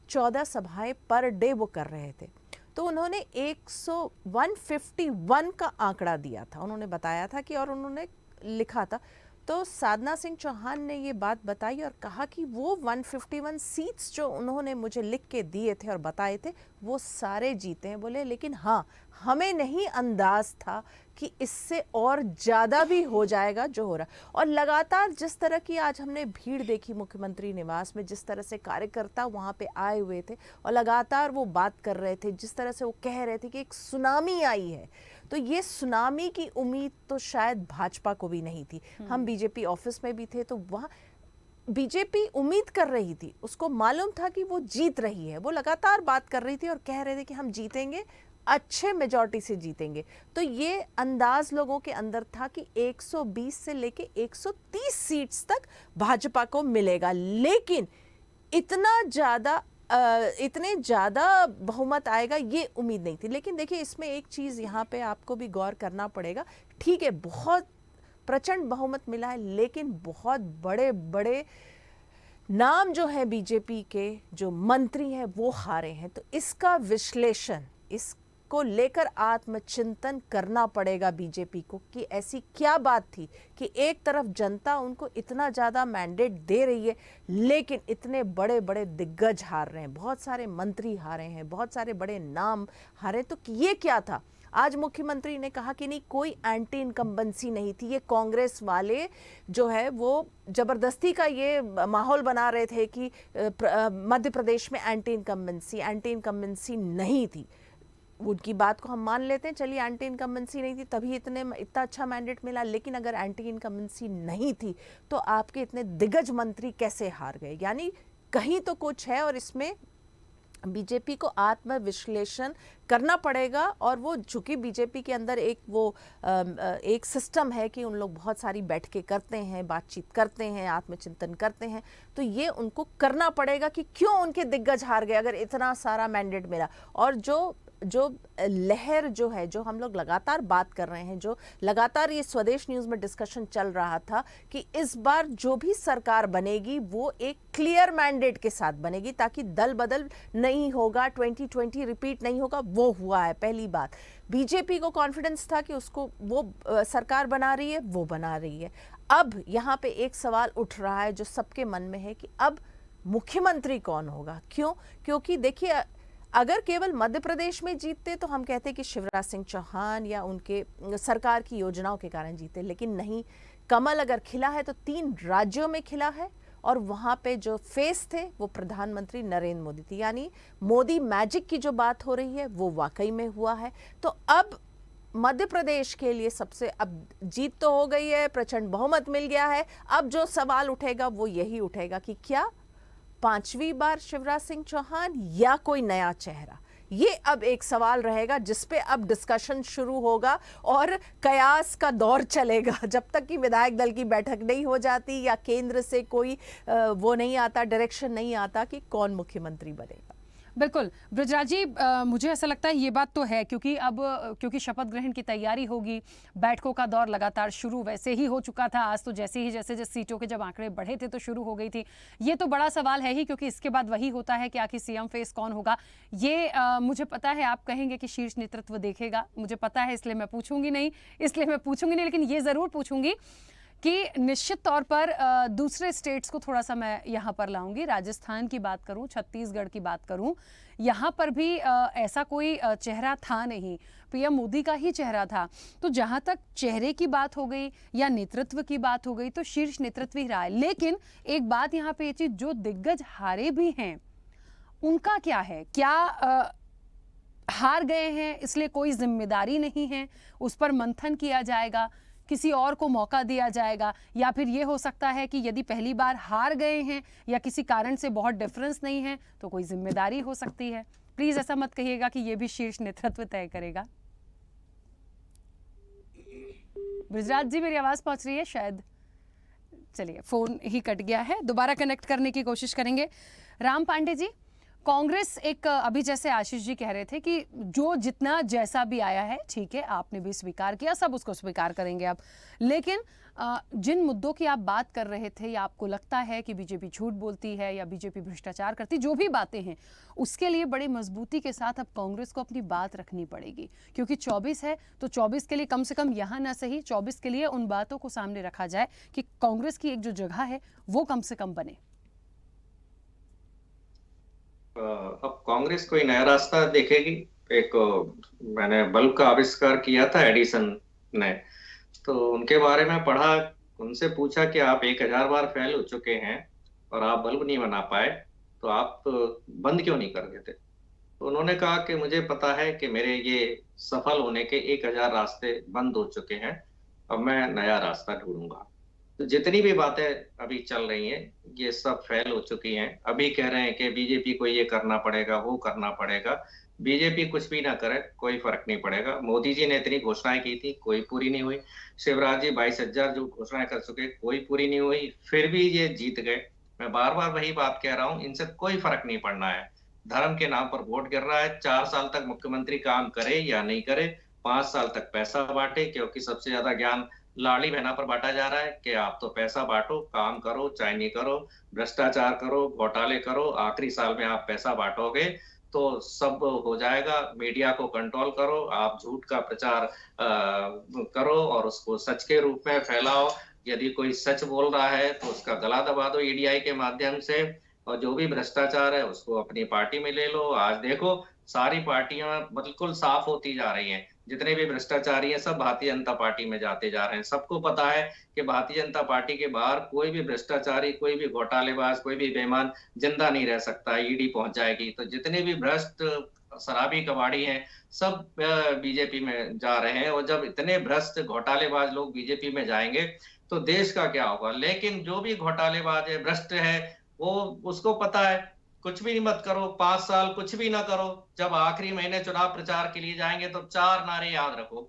14 सभाएं पर डे वो कर रहे थे। तो उन्होंने 151 का आंकड़ा दिया था, उन्होंने बताया था कि, और उन्होंने लिखा था। तो साधना सिंह चौहान ने ये बात बताई और कहा कि वो 151 सीट्स जो उन्होंने मुझे लिख के दिए थे और बताए थे, वो सारे जीते हैं। बोले लेकिन हाँ, हमें नहीं अंदाज था कि इससे और ज़्यादा भी हो जाएगा जो हो रहा। और लगातार जिस तरह की आज हमने भीड़ देखी मुख्यमंत्री निवास में, जिस तरह से कार्यकर्ता वहाँ पे आए हुए थे और लगातार वो बात कर रहे थे, जिस तरह से वो कह रहे थे कि एक सुनामी आई है, तो ये सुनामी की उम्मीद तो शायद भाजपा को भी नहीं थी। हम बीजेपी ऑफिस में भी थे, तो वहाँ बीजेपी उम्मीद कर रही थी, उसको मालूम था कि वो जीत रही है, वो लगातार बात कर रही थी और कह रहे थे कि हम जीतेंगे, अच्छे मेजॉरिटी से जीतेंगे। तो ये अंदाज लोगों के अंदर था कि 120 से लेके 130 सीट्स तक भाजपा को मिलेगा, लेकिन इतने ज़्यादा बहुमत आएगा ये उम्मीद नहीं थी। लेकिन देखिए, इसमें एक चीज़ यहाँ पे आपको भी गौर करना पड़ेगा। ठीक है, बहुत प्रचंड बहुमत मिला है, लेकिन बहुत बड़े बड़े नाम जो है बीजेपी के जो मंत्री हैं वो हारे हैं। तो इसका विश्लेषण, इसको लेकर आत्मचिंतन करना पड़ेगा बीजेपी को कि ऐसी क्या बात थी कि एक तरफ जनता उनको इतना ज़्यादा मैंडेट दे रही है, लेकिन इतने बड़े बड़े दिग्गज हार रहे हैं, बहुत सारे मंत्री हारे हैं, बहुत सारे बड़े नाम हारे। तो ये क्या था? आज मुख्यमंत्री ने कहा कि नहीं, कोई एंटी इनकम्बेंसी नहीं थी, ये कांग्रेस वाले जो है वो ज़बरदस्ती का ये माहौल बना रहे थे कि मध्य प्रदेश में एंटी इनकम्बेंसी नहीं थी। उनकी बात को हम मान लेते हैं, चलिए एंटी इनकम्बेंसी नहीं थी तभी इतना अच्छा मैंडेट मिला, लेकिन अगर एंटी इनकम्बेंसी नहीं थी तो आपके इतने दिग्गज मंत्री कैसे हार गए? यानी कहीं तो कुछ है, और इसमें बीजेपी को आत्मविश्लेषण करना पड़ेगा। और वो चूंकि बीजेपी के अंदर एक सिस्टम है कि उन लोग बहुत सारी बैठकें करते हैं, बातचीत करते हैं, आत्मचिंतन करते हैं, तो ये उनको करना पड़ेगा कि क्यों उनके दिग्गज हार गए अगर इतना सारा मैंडेट मिला। और जो लहर जो है, जो हम लोग लगातार बात कर रहे हैं, जो लगातार ये स्वदेश न्यूज़ में डिस्कशन चल रहा था कि इस बार जो भी सरकार बनेगी वो एक क्लियर मैंडेट के साथ बनेगी, ताकि दल बदल नहीं होगा, 2020 रिपीट नहीं होगा, वो हुआ है। पहली बात, बीजेपी को कॉन्फिडेंस था कि उसको वो सरकार बना रही है, वो बना रही है। अब यहाँ पे एक सवाल उठ रहा है जो सबके मन में है कि अब मुख्यमंत्री कौन होगा? क्यों? क्योंकि देखिए, अगर केवल मध्य प्रदेश में जीतते तो हम कहते कि शिवराज सिंह चौहान या उनके सरकार की योजनाओं के कारण जीते, लेकिन नहीं, कमल अगर खिला है तो 3 राज्यों में खिला है, और वहाँ पे जो फेस थे वो प्रधानमंत्री नरेंद्र मोदी थी। यानी मोदी मैजिक की जो बात हो रही है वो वाकई में हुआ है। तो अब मध्य प्रदेश के लिए सबसे, अब जीत तो हो गई है, प्रचंड बहुमत मिल गया है, अब जो सवाल उठेगा वो यही उठेगा कि क्या 5वीं बार शिवराज सिंह चौहान या कोई नया चेहरा? ये अब एक सवाल रहेगा जिस पे अब डिस्कशन शुरू होगा और कयास का दौर चलेगा जब तक कि विधायक दल की बैठक नहीं हो जाती या केंद्र से कोई वो नहीं आता, डायरेक्शन नहीं आता कि कौन मुख्यमंत्री बनेगा। बिल्कुल ब्रजराज जी, मुझे ऐसा लगता है ये बात तो है, क्योंकि शपथ ग्रहण की तैयारी होगी, बैठकों का दौर लगातार शुरू वैसे ही हो चुका था। आज तो जैसे सीटों के जब आंकड़े बढ़े थे तो शुरू हो गई थी। ये तो बड़ा सवाल है ही, क्योंकि इसके बाद वही होता है कि आखिर सीएम फेस कौन होगा। ये मुझे पता है आप कहेंगे कि शीर्ष नेतृत्व देखेगा, मुझे पता है, इसलिए मैं पूछूंगी नहीं, लेकिन ये ज़रूर पूछूंगी कि निश्चित तौर पर दूसरे स्टेट्स को थोड़ा सा मैं यहाँ पर लाऊंगी। राजस्थान की बात करूँ, छत्तीसगढ़ की बात करूँ, यहाँ पर भी ऐसा कोई चेहरा था नहीं, पीएम मोदी का ही चेहरा था। तो जहाँ तक चेहरे की बात हो गई या नेतृत्व की बात हो गई तो शीर्ष नेतृत्व ही रहा है। लेकिन एक बात यहाँ पे ये चीज, जो दिग्गज हारे भी हैं उनका क्या है? क्या हार गए हैं इसलिए कोई जिम्मेदारी नहीं है, उस पर मंथन किया जाएगा, किसी और को मौका दिया जाएगा? या फिर ये हो सकता है कि यदि पहली बार हार गए हैं या किसी कारण से बहुत डिफरेंस नहीं है तो कोई जिम्मेदारी हो सकती है? प्लीज ऐसा मत कहिएगा कि ये भी शीर्ष नेतृत्व तय करेगा। गुजरात जी, मेरी आवाज पहुंच रही है? शायद चलिए फोन ही कट गया है, दोबारा कनेक्ट करने की कोशिश करेंगे। राम पांडे जी, कांग्रेस एक, अभी जैसे आशीष जी कह रहे थे कि जो जितना जैसा भी आया है ठीक है, आपने भी स्वीकार किया, सब उसको स्वीकार करेंगे आप, लेकिन जिन मुद्दों की आप बात कर रहे थे या आपको लगता है कि बीजेपी झूठ बोलती है या बीजेपी भ्रष्टाचार करती, जो भी बातें हैं उसके लिए बड़ी मजबूती के साथ अब कांग्रेस को अपनी बात रखनी पड़ेगी, क्योंकि 24 है तो 24 के लिए कम से कम यहाँ ना सही 24 के लिए उन बातों को सामने रखा जाए कि कांग्रेस की एक जो जगह है वो कम से कम बने। अब कांग्रेस कोई नया रास्ता देखेगी। एक मैंने बल्ब का आविष्कार किया था एडिसन ने, तो उनके बारे में पढ़ा, उनसे पूछा कि आप 1000 बार फेल हो चुके हैं और आप बल्ब नहीं बना पाए, तो आप बंद क्यों नहीं कर देते? तो उन्होंने कहा कि मुझे पता है कि मेरे ये सफल होने के 1000 रास्ते बंद हो चुके हैं, अब मैं नया रास्ता ढूंढूंगा। तो जितनी भी बातें अभी चल रही हैं ये सब फेल हो चुकी हैं। अभी कह रहे हैं कि बीजेपी को ये करना पड़ेगा, वो करना पड़ेगा। बीजेपी कुछ भी ना करे, कोई फर्क नहीं पड़ेगा। मोदी जी ने इतनी घोषणाएं की थी, कोई पूरी नहीं हुई। शिवराज जी 22,000 जो घोषणाएं कर चुके, कोई पूरी नहीं हुई, फिर भी ये जीत गए। मैं बार बार वही बात कह रहा हूँ, इनसे कोई फर्क नहीं पड़ना है। धर्म के नाम पर वोट गिर रहा है। 4 साल तक मुख्यमंत्री काम करे या नहीं करे, 5 साल तक पैसा बांटे, क्योंकि सबसे ज्यादा ज्ञान लाडली बहना पर बांटा जा रहा है कि आप तो पैसा बांटो, काम करो चाहे नहीं करो, भ्रष्टाचार करो, घोटाले करो, आखिरी साल में आप पैसा बांटोगे तो सब हो जाएगा। मीडिया को कंट्रोल करो, आप झूठ का प्रचार करो और उसको सच के रूप में फैलाओ। यदि कोई सच बोल रहा है तो उसका गला दबा दो ईडीआई के माध्यम से, और जो भी भ्रष्टाचार है उसको अपनी पार्टी में ले लो। आज देखो सारी पार्टियां बिल्कुल साफ होती जा रही हैं, जितने भी भ्रष्टाचारी हैं सब भारतीय जनता पार्टी में जाते जा रहे हैं। सबको पता है कि भारतीय जनता पार्टी के बाहर कोई भी भ्रष्टाचारी, कोई भी घोटालेबाज, कोई भी बेईमान जिंदा नहीं रह सकता, ईडी पहुंच जाएगी। तो जितने भी भ्रष्ट शराबी कबाड़ी हैं सब बीजेपी में जा रहे हैं, और जब इतने भ्रष्ट घोटालेबाज लोग बीजेपी में जाएंगे तो देश का क्या होगा। लेकिन जो भी घोटालेबाज है, भ्रष्ट है, वो उसको पता है कुछ भी मत करो, 5 साल कुछ भी ना करो, जब आखिरी महीने चुनाव प्रचार के लिए जाएंगे तो 4 नारे याद रखो।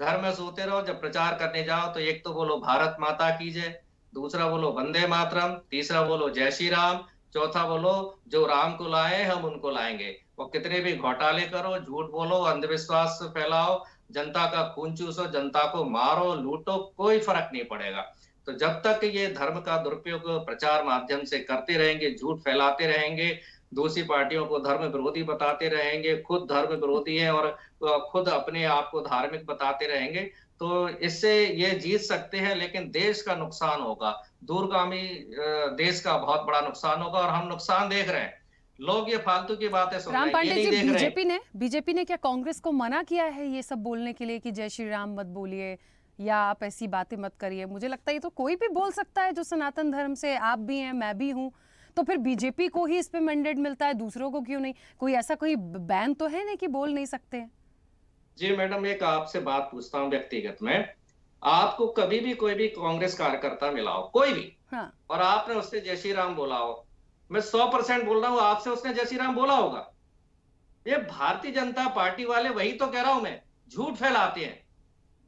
घर में सोते रहो, जब प्रचार करने जाओ तो एक तो बोलो भारत माता की जय, दूसरा बोलो वंदे मातरम, तीसरा बोलो जय श्री राम, चौथा बोलो जो राम को लाए हम उनको लाएंगे। वो कितने भी घोटाले करो, झूठ बोलो, अंधविश्वास फैलाओ, जनता का खून चूसो, जनता को मारो, लूटो, कोई फर्क नहीं पड़ेगा। तो जब तक ये धर्म का दुरुपयोग प्रचार माध्यम से करते रहेंगे, झूठ फैलाते रहेंगे, दूसरी पार्टियों को धर्म विरोधी बताते रहेंगे, खुद धर्म विरोधी है और खुद अपने आप को धार्मिक बताते रहेंगे, तो इससे ये जीत सकते हैं, लेकिन देश का नुकसान होगा, दूरगामी देश का बहुत बड़ा नुकसान होगा। और हम नुकसान देख रहे हैं, लोग ये फालतू की बातें सुन रहे हैं, ये नहीं देख रहे। बीजेपी ने क्या कांग्रेस को मना किया है ये सब बोलने के लिए कि जय श्री राम मत बोलिए या आप ऐसी बातें मत करिए? मुझे लगता है ये तो कोई भी बोल सकता है जो सनातन धर्म से, आप भी हैं मैं भी हूं, तो फिर बीजेपी को ही इस पे मैंडेट मिलता है, दूसरों को क्यों नहीं? कोई ऐसा कोई बैन तो है नहीं कि बोल नहीं सकते? जी मैडम, एक आपसे बात पूछता हूँ व्यक्तिगत में, आपको कभी भी कोई भी कांग्रेस कार्यकर्ता मिला हो, कोई भी, हाँ, और आपने उससे जय श्री राम बोला हो, मैं 100% बोल रहा हूँ आपसे उसने जय श्री राम बोला होगा। ये भारतीय जनता पार्टी वाले, वही तो कह रहा हूं मैं, झूठ फैलाते हैं।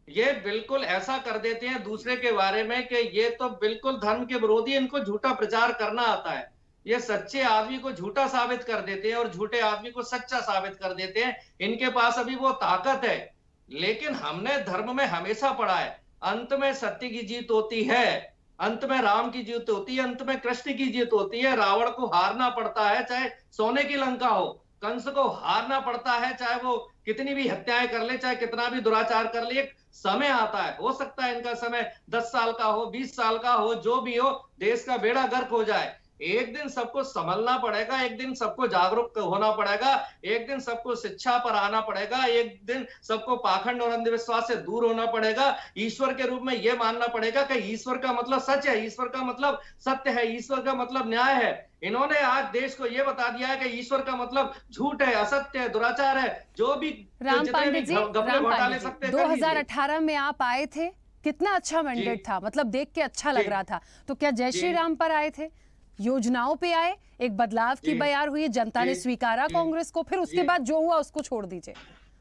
ये बिल्कुल ऐसा कर देते हैं दूसरे के बारे में कि ये तो बिल्कुल धर्म के विरोधी, इनको झूठा प्रचार करना आता है। ये सच्चे आदमी को झूठा साबित कर देते हैं और झूठे आदमी को सच्चा साबित कर देते हैं। इनके पास अभी वो ताकत है। लेकिन हमने धर्म में हमेशा पढ़ा है, अंत में सत्य की जीत होती है, अंत में राम की जीत होती है, अंत में कृष्ण की जीत होती है। रावण को हारना पड़ता है, चाहे सोने की लंका हो, कंस को हारना पड़ता है, चाहे वो कितनी भी हत्याएं कर ले, चाहे कितना भी दुराचार कर ले, एक समय आता है, हो सकता है इनका समय 10 साल का हो, 20 साल का हो, जो भी हो, देश का बेड़ा गर्क हो जाए। एक दिन सबको संभलना पड़ेगा, एक दिन सबको जागरूक होना पड़ेगा, एक दिन सबको शिक्षा पर आना पड़ेगा, एक दिन सबको पाखंड और अंधविश्वास से दूर होना पड़ेगा। ईश्वर के रूप में यह मानना पड़ेगा कि ईश्वर का मतलब सच है, ईश्वर का मतलब सत्य है, ईश्वर का मतलब न्याय है। इन्होंने आज देश को यह बता दिया है कि ईश्वर का मतलब झूठ है, असत्य है, दुराचार है। जो भी राम जितने पांडे भी जी, घपले राम घोटाले पांडे जी, सकते कर लीजिए। 2018 में आप आए थे, कितना अच्छा मैंडेट था, मतलब देख के अच्छा लग रहा था। तो क्या जय श्री राम पर आए थे, योजनाओं पे आए, एक बदलाव की बयार हुई, जनता ने स्वीकारा कांग्रेस को, फिर उसके बाद जो हुआ उसको छोड़ दीजिए।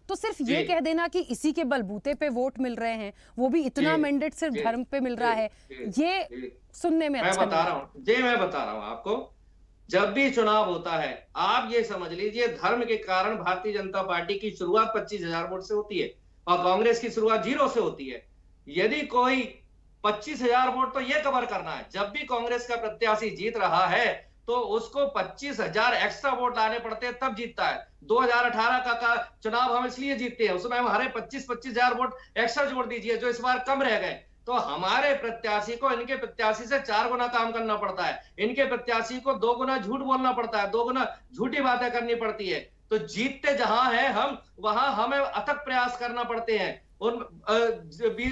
तो सिर्फ ये कह देना कि इसी के बलबूते पे वोट मिल रहे हैं, वो भी इतना मैंडेट सिर्फ धर्म पे मिल रहा है, ये सुनने में अच्छा बता रहा हूँ जी, मैं बता रहा हूँ आपको। जब भी चुनाव होता है, आप ये समझ लीजिए, धर्म के कारण भारतीय जनता पार्टी की शुरुआत 25,000 वोट से होती है और कांग्रेस की शुरुआत 0 से होती है। यदि कोई 25,000 वोट, तो ये कवर करना है, जब भी कांग्रेस का प्रत्याशी जीत रहा है तो उसको 25,000 एक्स्ट्रा वोट लाने पड़ते हैं, तब जीतता है। 2018 का चुनाव हम इसलिए जीतते हैं, उसमें हमारे 25,000 वोट एक्स्ट्रा जोड़ दीजिए, जो इस बार कम रह गए। तो हमारे प्रत्याशी को इनके प्रत्याशी से 4 गुना काम करना पड़ता है, इनके प्रत्याशी को 2 गुना झूठ बोलना पड़ता है, 2 गुना झूठी बातें करनी पड़ती है। तो जीतते जहां हैं हम, वहां हमें अथक प्रयास करना पड़ते हैं, उन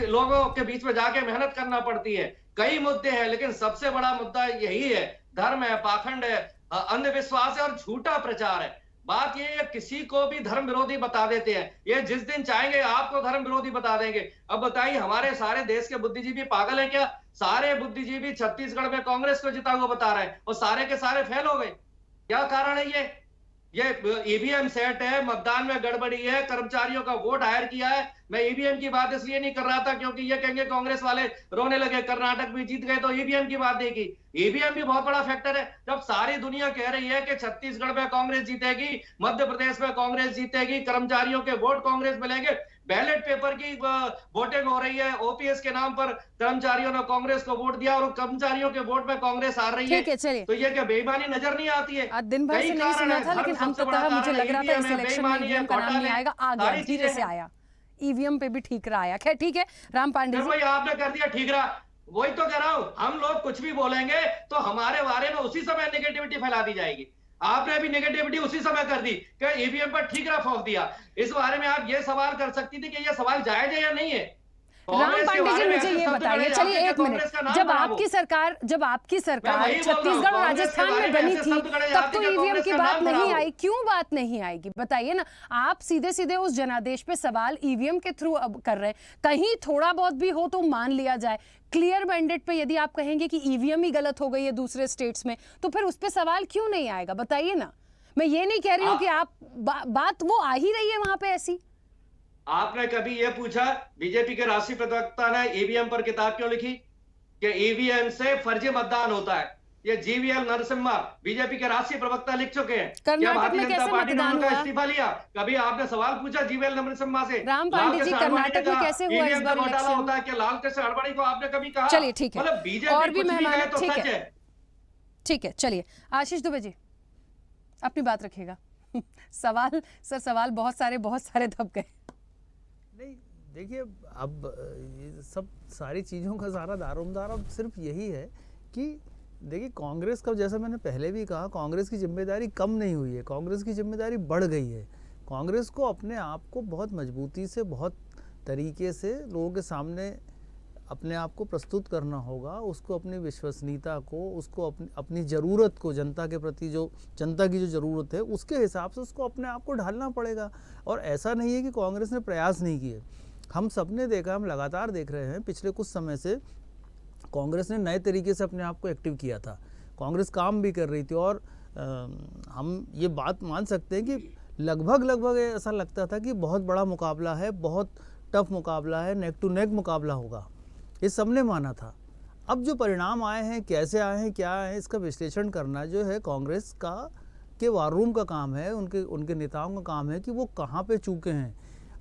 लोगों के बीच में जाके मेहनत करना पड़ती है। कई मुद्दे हैं, लेकिन सबसे बड़ा मुद्दा यही है, धर्म है, पाखंड है, अंधविश्वास है और झूठा प्रचार है। बात ये है, किसी को भी धर्म विरोधी बता देते हैं, ये जिस दिन चाहेंगे आपको धर्म विरोधी बता देंगे। अब बताइए, हमारे सारे देश के बुद्धिजीवी पागल है क्या? सारे बुद्धिजीवी छत्तीसगढ़ में कांग्रेस को जिता हुआ बता रहे हैं और सारे के सारे फेल हो गए। क्या कारण है ये ईवीएम सेट है, मतदान में गड़बड़ी है, कर्मचारियों का वोट हायर किया है। मैं ईवीएम की बात इसलिए नहीं कर रहा था क्योंकि ये कहेंगे कांग्रेस वाले रोने लगे, कर्नाटक भी जीत गए तो ईवीएम की बात नहीं की। ईवीएम भी बहुत बड़ा फैक्टर है। जब सारी दुनिया कह रही है कि छत्तीसगढ़ में कांग्रेस जीतेगी, मध्य प्रदेश में कांग्रेस जीतेगी, कर्मचारियों के वोट कांग्रेस मिलेंगे, बैलेट पेपर की वोटिंग हो रही है, ओपीएस के नाम पर कर्मचारियों ने कांग्रेस को वोट दिया और कर्मचारियों के वोट में कांग्रेस हार रही है। चलिए, तो ये क्या बेईमानी नजर नहीं आती है? आज दिन भर से नहीं सुना था, लेकिन अंततः मुझे लग रहा था इस इलेक्शन में ईवीएम का नाम नहीं आएगा, आ गया, धीरे से आया, ईवीएम पे भी ठीक रहा आया। खैर ठीक है राम पांडे जी, वही आपने कर दिया ठीक रहा, वही तो कह रहा हूं। हम लोग कुछ भी बोलेंगे तो हमारे बारे में उसी समय नेगेटिविटी फैला दी जाएगी। आपने भी नेगेटिविटी उसी समय कर दी कि ईवीएम पर ठीक रहा फौक दिया। इस बारे में आप ये सवाल कर सकती थी कि ये सवाल जायज है या नहीं है। राम पांडे जी मुझे ये बताइए, चलिए एक मिनट, जब आपकी सरकार छत्तीसगढ़ और राजस्थान में बनी थी तब तो ईवीएम की बात नहीं आई, क्यों बात नहीं आएगी बताइए ना। आप सीधे सीधे उस जनादेश पे सवाल ईवीएम के थ्रू कर रहे हैं, कहीं थोड़ा बहुत भी हो तो मान लिया जाए। क्लियर मैंडेट पे यदि आप कहेंगे कि ईवीएम ही गलत हो गई है दूसरे स्टेट्स में, तो फिर उस पर सवाल क्यों नहीं आएगा बताइए ना। मैं ये नहीं कह रही हूँ कि आप बात वो आ ही रही है वहां पे ऐसी। आपने कभी यह पूछा, बीजेपी के राष्ट्रीय प्रवक्ता ने ईवीएम पर किताब क्यों लिखी कि ईवीएम से फर्जी मतदान होता है? ये जीवीएल नरसिम्हा बीजेपी के राष्ट्रीय प्रवक्ता लिख चुके हैं। क्या भारतीय जनता पार्टी ने उनका इस्तीफा लिया? कभी आपने सवाल पूछा जीवीएल नरसिम्हा से? राम पांडे जी, कर्नाटक में कैसे हुआ इस बार घोटाला होता है? क्या लाल कृष्ण अडवाणी को आपने कभी कहा? चलिए ठीक है, मतलब बीजेपी और भी कुछ भी कहे तो ठीक सच है, है। ठीक है। चलिए आशीष दुबे जी अपनी बात रखिएगा। सवाल बहुत सारे दब गए। नहीं देखिए, अब ये सब सारी चीज़ों का सारा दारोमदार अब सिर्फ यही है कि देखिए, कांग्रेस का, जैसा मैंने पहले भी कहा, कांग्रेस की जिम्मेदारी कम नहीं हुई है, कांग्रेस की जिम्मेदारी बढ़ गई है। कांग्रेस को अपने आप को बहुत मजबूती से, बहुत तरीके से लोगों के सामने अपने आप को प्रस्तुत करना होगा, उसको अपनी विश्वसनीयता को, उसको अपनी ज़रूरत को, जनता के प्रति जो जनता की जो ज़रूरत है उसके हिसाब से उसको अपने आप को ढालना पड़ेगा। और ऐसा नहीं है कि कांग्रेस ने प्रयास नहीं किए, हम सब ने देखा, हम लगातार देख रहे हैं पिछले कुछ समय से कांग्रेस ने नए तरीके से अपने आप को एक्टिव किया था, कांग्रेस काम भी कर रही थी। और हम ये बात मान सकते हैं कि लगभग ऐसा लगता था कि बहुत बड़ा मुकाबला है, बहुत टफ मुकाबला है, नेक टू नेक मुकाबला होगा, ये सबने माना था। अब जो परिणाम आए हैं, कैसे आए हैं, क्या आए हैं, इसका विश्लेषण करना जो है कांग्रेस का के वार रूम का काम है, उनके नेताओं का काम है कि वो कहाँ पे चूके हैं।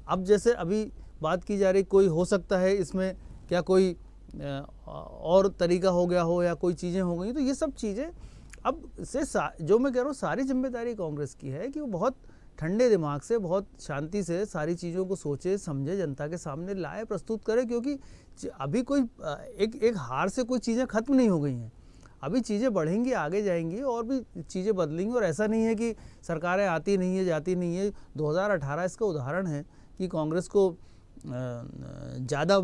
अब जैसे अभी बात की जा रही, कोई हो सकता है इसमें क्या कोई और तरीका हो गया हो या कोई चीज़ें हो गई, तो ये सब चीज़ें अब जो मैं कह रहा हूँ सारी जिम्मेदारी कांग्रेस की है कि वो बहुत ठंडे दिमाग से, बहुत शांति से सारी चीज़ों को सोचे समझे, जनता के सामने लाए, प्रस्तुत करे, क्योंकि अभी कोई एक हार से कोई चीज़ें खत्म नहीं हो गई हैं। अभी चीज़ें बढ़ेंगी, आगे जाएंगी और भी चीज़ें बदलेंगी। और ऐसा नहीं है कि सरकारें आती नहीं है, जाती नहीं है। 2018 इसका उदाहरण है कि कांग्रेस को ज़्यादा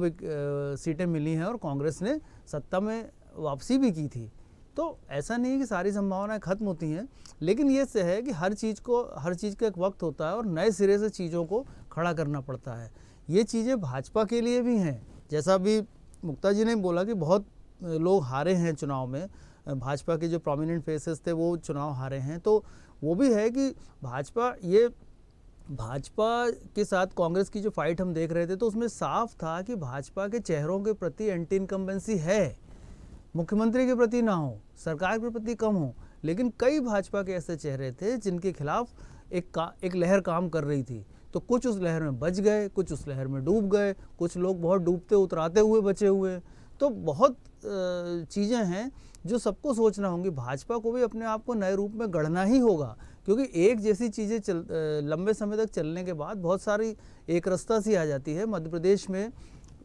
सीटें मिली हैं और कांग्रेस ने सत्ता में वापसी भी की थी। तो ऐसा नहीं है कि सारी संभावनाएं खत्म होती हैं, लेकिन ये से है कि हर चीज़ का एक वक्त होता है और नए सिरे से चीज़ों को खड़ा करना पड़ता है। ये चीज़ें भाजपा के लिए भी हैं। जैसा अभी मुक्ता जी ने बोला कि बहुत लोग हारे हैं चुनाव में, भाजपा के जो प्रोमिनेंट फेसेस थे वो चुनाव हारे हैं, तो वो भी है कि भाजपा के साथ कांग्रेस की जो फाइट हम देख रहे थे तो उसमें साफ था कि भाजपा के चेहरों के प्रति एंटी इनकम्बेंसी है। मुख्यमंत्री के प्रति ना हो, सरकार के प्रति कम हो, लेकिन कई भाजपा के ऐसे चेहरे थे जिनके खिलाफ एक लहर काम कर रही थी। तो कुछ उस लहर में बच गए, कुछ उस लहर में डूब गए, कुछ लोग बहुत डूबते उतराते हुए बचे हुए। तो बहुत चीज़ें हैं जो सबको सोचना होंगी। भाजपा को भी अपने आप को नए रूप में गढ़ना ही होगा, क्योंकि एक जैसी चीज़ें लंबे समय तक चलने के बाद बहुत सारी एक रास्ता सी आ जाती है। मध्य प्रदेश में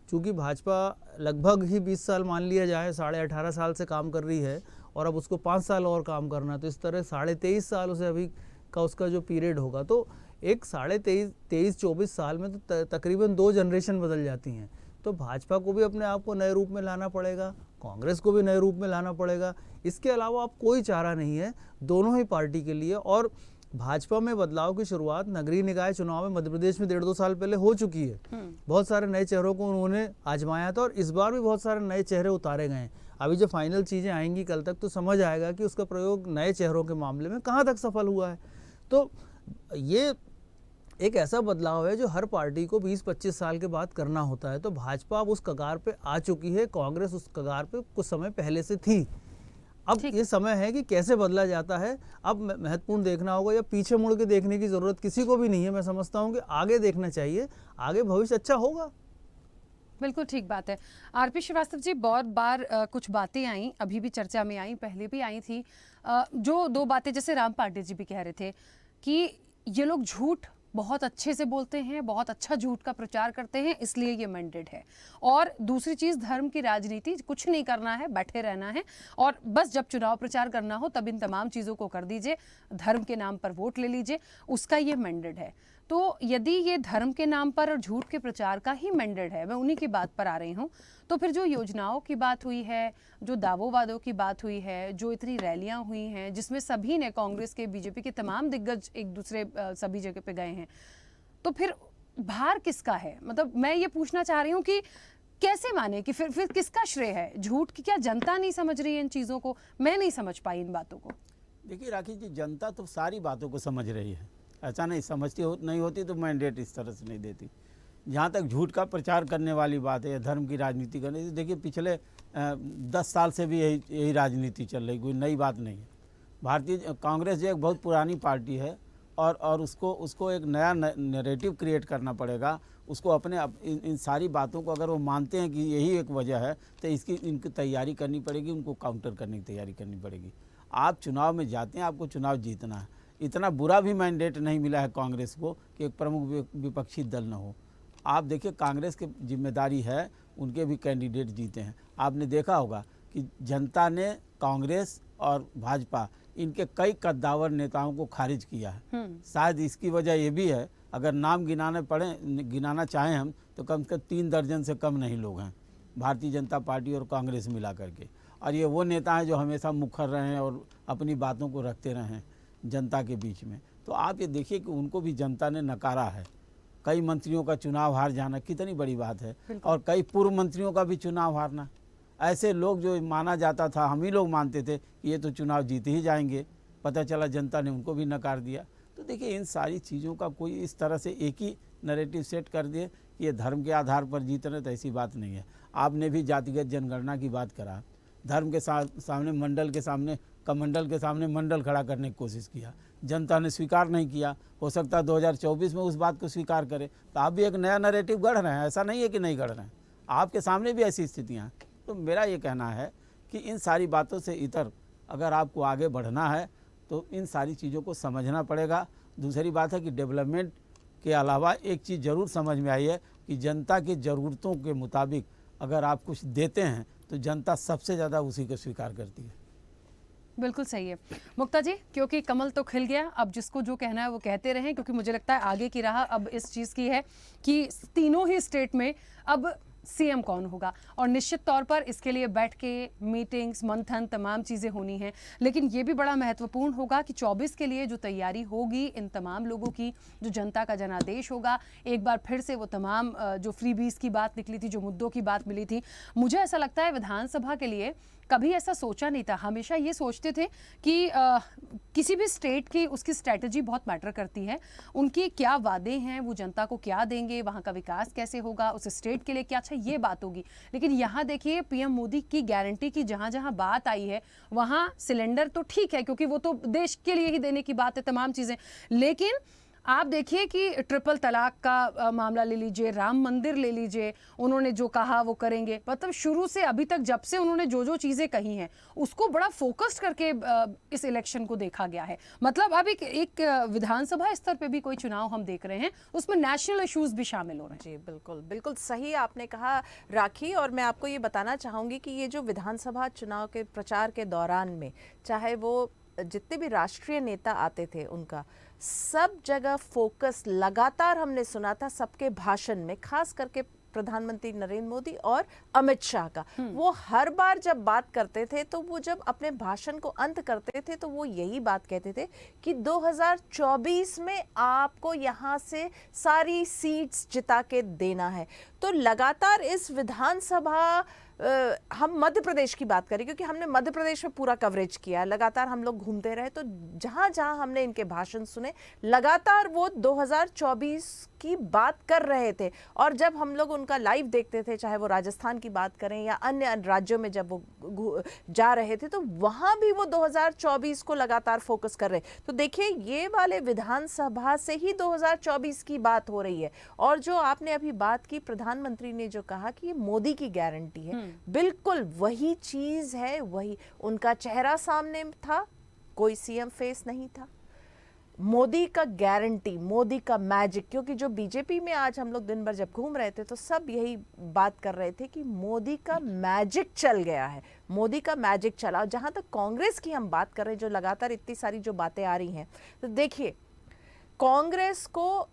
चूँकि भाजपा लगभग ही 20 साल मान लिया जाए, 18.5 साल से काम कर रही है और अब उसको 5 साल और काम करना, तो इस तरह 23.5 साल उसे अभी का उसका जो पीरियड होगा, तो एक 23-24 साल में तो तकरीबन 2 जनरेशन बदल जाती हैं। तो भाजपा को भी अपने आप को नए रूप में लाना पड़ेगा, कांग्रेस को भी नए रूप में लाना पड़ेगा। इसके अलावा अब कोई चारा नहीं है दोनों ही पार्टी के लिए। और भाजपा में बदलाव की शुरुआत नगरीय निकाय चुनाव में मध्य प्रदेश में 1.5-2 साल पहले हो चुकी है। बहुत सारे नए चेहरों को उन्होंने आजमाया था और इस बार भी बहुत सारे नए चेहरे उतारे गए हैं। अभी जो फाइनल चीज़ें आएंगी कल तक तो समझ आएगा कि उसका प्रयोग नए चेहरों के मामले में कहाँ तक सफल हुआ है। तो ये एक ऐसा बदलाव है जो हर पार्टी को 20-25 साल के बाद करना होता है। तो भाजपा अब उस कगार पे आ चुकी है, कांग्रेस उस कगार पे कुछ समय पहले से थी। अब ये समय है कि कैसे बदला जाता है, अब महत्वपूर्ण देखना होगा। या पीछे मुड़ के देखने की ज़रूरत किसी को भी नहीं है। मैं समझता हूँ कि आगे देखना चाहिए, आगे भविष्य अच्छा होगा। बिल्कुल ठीक बात है। आरपी श्रीवास्तव जी, बहुत बार कुछ बातें आई, अभी भी चर्चा में आई, पहले भी आई थी, जो 2 बातें जैसे राम पांडे जी भी कह रहे थे कि ये लोग झूठ बहुत अच्छे से बोलते हैं, बहुत अच्छा झूठ का प्रचार करते हैं, इसलिए ये मैंडेट है। और दूसरी चीज़, धर्म की राजनीति, कुछ नहीं करना है, बैठे रहना है और बस जब चुनाव प्रचार करना हो तब इन तमाम चीज़ों को कर दीजिए, धर्म के नाम पर वोट ले लीजिए, उसका ये मैंडेट है। तो यदि ये धर्म के नाम पर और झूठ के प्रचार का ही मैंडेट है, मैं उन्हीं की बात पर आ रही हूँ, तो फिर जो योजनाओं की बात हुई है, जो दावों वादों की बात हुई है, जो इतनी रैलियां हुई हैं जिसमें सभी ने, कांग्रेस के, बीजेपी के तमाम दिग्गज एक दूसरे सभी जगह पे गए हैं, तो फिर भार किसका है? मतलब मैं ये पूछना चाह रही हूँ कि कैसे माने कि फिर किसका श्रेय है? झूठ की क्या जनता नहीं समझ रही है इन चीज़ों को? मैं नहीं समझ पाई इन बातों को। देखिए राखी जी, जनता तो सारी बातों को समझ रही है, ऐसा नहीं समझती नहीं होती तो मैंडेट इस तरह से नहीं देती। जहाँ तक झूठ का प्रचार करने वाली बात है, धर्म की राजनीति करने, देखिए पिछले 10 साल से भी यही राजनीति चल रही, कोई नई बात नहीं है। भारतीय कांग्रेस जो एक बहुत पुरानी पार्टी है और उसको एक नया नैरेटिव क्रिएट करना पड़ेगा। उसको अपने इन सारी बातों को अगर वो मानते हैं कि यही एक वजह है तो इनकी तैयारी करनी पड़ेगी, उनको काउंटर करने की तैयारी करनी पड़ेगी। आप चुनाव में जाते हैं, आपको चुनाव जीतना है। इतना बुरा भी मैंडेट नहीं मिला है कांग्रेस को कि एक प्रमुख विपक्षी दल न हो। आप देखिए, कांग्रेस की जिम्मेदारी है, उनके भी कैंडिडेट जीते हैं। आपने देखा होगा कि जनता ने कांग्रेस और भाजपा, इनके कई कद्दावर नेताओं को खारिज किया है। शायद इसकी वजह ये भी है, अगर नाम गिनाना चाहें हम तो कम से कम 3 दर्जन से कम नहीं लोग हैं भारतीय जनता पार्टी और कांग्रेस मिला करके। और ये वो नेता हैं जो हमेशा मुखर रहे हैं और अपनी बातों को रखते रहे हैं जनता के बीच में। तो आप ये देखिए कि उनको भी जनता ने नकारा है। कई मंत्रियों का चुनाव हार जाना कितनी बड़ी बात है, और कई पूर्व मंत्रियों का भी चुनाव हारना। ऐसे लोग जो माना जाता था, हम ही लोग मानते थे कि ये तो चुनाव जीत ही जाएंगे, पता चला जनता ने उनको भी नकार दिया। तो देखिए, इन सारी चीज़ों का कोई इस तरह से एक ही नैरेटिव सेट कर दिए कि ये धर्म के आधार पर जीत रहे, तो ऐसी बात नहीं है। आपने भी जातिगत जनगणना की बात करा, धर्म के सामने मंडल के सामने, कमंडल के सामने मंडल खड़ा करने की कोशिश किया, जनता ने स्वीकार नहीं किया। हो सकता है 2024 में उस बात को स्वीकार करे। तो आप भी एक नया नैरेटिव गढ़ रहे हैं, ऐसा नहीं है कि नहीं गढ़ रहे हैं, आपके सामने भी ऐसी स्थितियाँ हैं। तो मेरा ये कहना है कि इन सारी बातों से इतर अगर आपको आगे बढ़ना है तो इन सारी चीज़ों को समझना पड़ेगा। दूसरी बात है कि डेवलपमेंट के अलावा एक चीज़ ज़रूर समझ में आई है कि जनता की ज़रूरतों के मुताबिक अगर आप कुछ देते हैं तो जनता सबसे ज़्यादा उसी को स्वीकार करती है। बिल्कुल सही है मुक्ता जी, क्योंकि कमल तो खिल गया, अब जिसको जो कहना है वो कहते रहें, क्योंकि मुझे लगता है आगे की राह अब इस चीज़ की है कि तीनों ही स्टेट में अब सीएम कौन होगा, और निश्चित तौर पर इसके लिए बैठ के मीटिंग्स, मंथन, तमाम चीज़ें होनी हैं। लेकिन ये भी बड़ा महत्वपूर्ण होगा कि 24 के लिए जो तैयारी होगी इन तमाम लोगों की, जो जनता का जनादेश होगा, एक बार फिर से वो तमाम जो फ्रीबीज की बात निकली थी, जो मुद्दों की बात मिली थी, मुझे ऐसा लगता है विधानसभा के लिए कभी ऐसा सोचा नहीं था। हमेशा ये सोचते थे कि किसी भी स्टेट की उसकी स्ट्रैटेजी बहुत मैटर करती है, उनकी क्या वादे हैं, वो जनता को क्या देंगे, वहाँ का विकास कैसे होगा, उस स्टेट के लिए क्या अच्छा, ये बात होगी। लेकिन यहाँ देखिए पीएम मोदी की गारंटी की जहाँ जहाँ बात आई है, वहाँ सिलेंडर तो ठीक है क्योंकि वो तो देश के लिए ही देने की बात है, तमाम चीज़ें, लेकिन आप देखिए कि ट्रिपल तलाक का मामला ले लीजिए, राम मंदिर ले लीजिए, उन्होंने जो कहा वो करेंगे, मतलब शुरू से अभी तक जब से उन्होंने जो जो चीज़ें कही हैं उसको बड़ा फोकस्ड करके इस इलेक्शन को देखा गया है। मतलब अब एक विधानसभा स्तर पे भी कोई चुनाव हम देख रहे हैं, उसमें नेशनल इश्यूज भी शामिल हो रहे हैं। जी बिल्कुल, बिल्कुल सही आपने कहा राखी। और मैं आपको ये बताना चाहूँगी कि ये जो विधानसभा चुनाव के प्रचार के दौरान में, चाहे वो जितने भी राष्ट्रीय नेता आते थे उनका सब जगह फोकस लगातार हमने सुना था सबके भाषण में, खास करके प्रधानमंत्री नरेंद्र मोदी और अमित शाह का। वो हर बार जब बात करते थे तो वो जब अपने भाषण को अंत करते थे तो वो यही बात कहते थे कि 2024 में आपको यहाँ से सारी सीट्स जिता के देना है। तो लगातार इस विधानसभा हम मध्य प्रदेश की बात करें क्योंकि हमने मध्य प्रदेश में पूरा कवरेज किया, लगातार हम लोग घूमते रहे, तो जहां जहां हमने इनके भाषण सुने लगातार वो 2024 की बात कर रहे थे। और जब हम लोग उनका लाइव देखते थे, चाहे वो राजस्थान की बात करें या अन्य राज्यों में जब वो जा रहे थे, तो वहां भी वो 2024 को लगातार फोकस कर रहे। तो देखिए ये वाले विधानसभा से ही 2024 की बात हो रही है। और जो आपने अभी बात की, प्रधानमंत्री ने जो कहा कि ये मोदी की गारंटी है, बिल्कुल वही चीज है, वही उनका चेहरा सामने था, कोई सीएम फेस नहीं था। मोदी का गारंटी, मोदी का मैजिक, क्योंकि जो बीजेपी में आज हम लोग दिन भर जब घूम रहे थे तो सब यही बात कर रहे थे कि मोदी का मैजिक चल गया है, मोदी का मैजिक चला। जहां तक कांग्रेस की हम बात कर रहे हैं, जो लगातार इतनी सारी जो बातें आ रही हैं, तो देखिए कांग्रेस को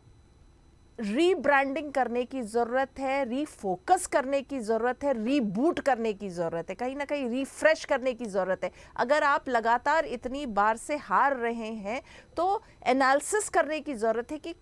रीब्रांडिंग करने की ज़रूरत है, रीफोकस करने की ज़रूरत है, रीबूट करने की ज़रूरत है, कहीं ना कहीं रिफ्रेश करने की ज़रूरत है। अगर आप लगातार इतनी बार से हार रहे हैं तो एनालिसिस करने की ज़रूरत है कि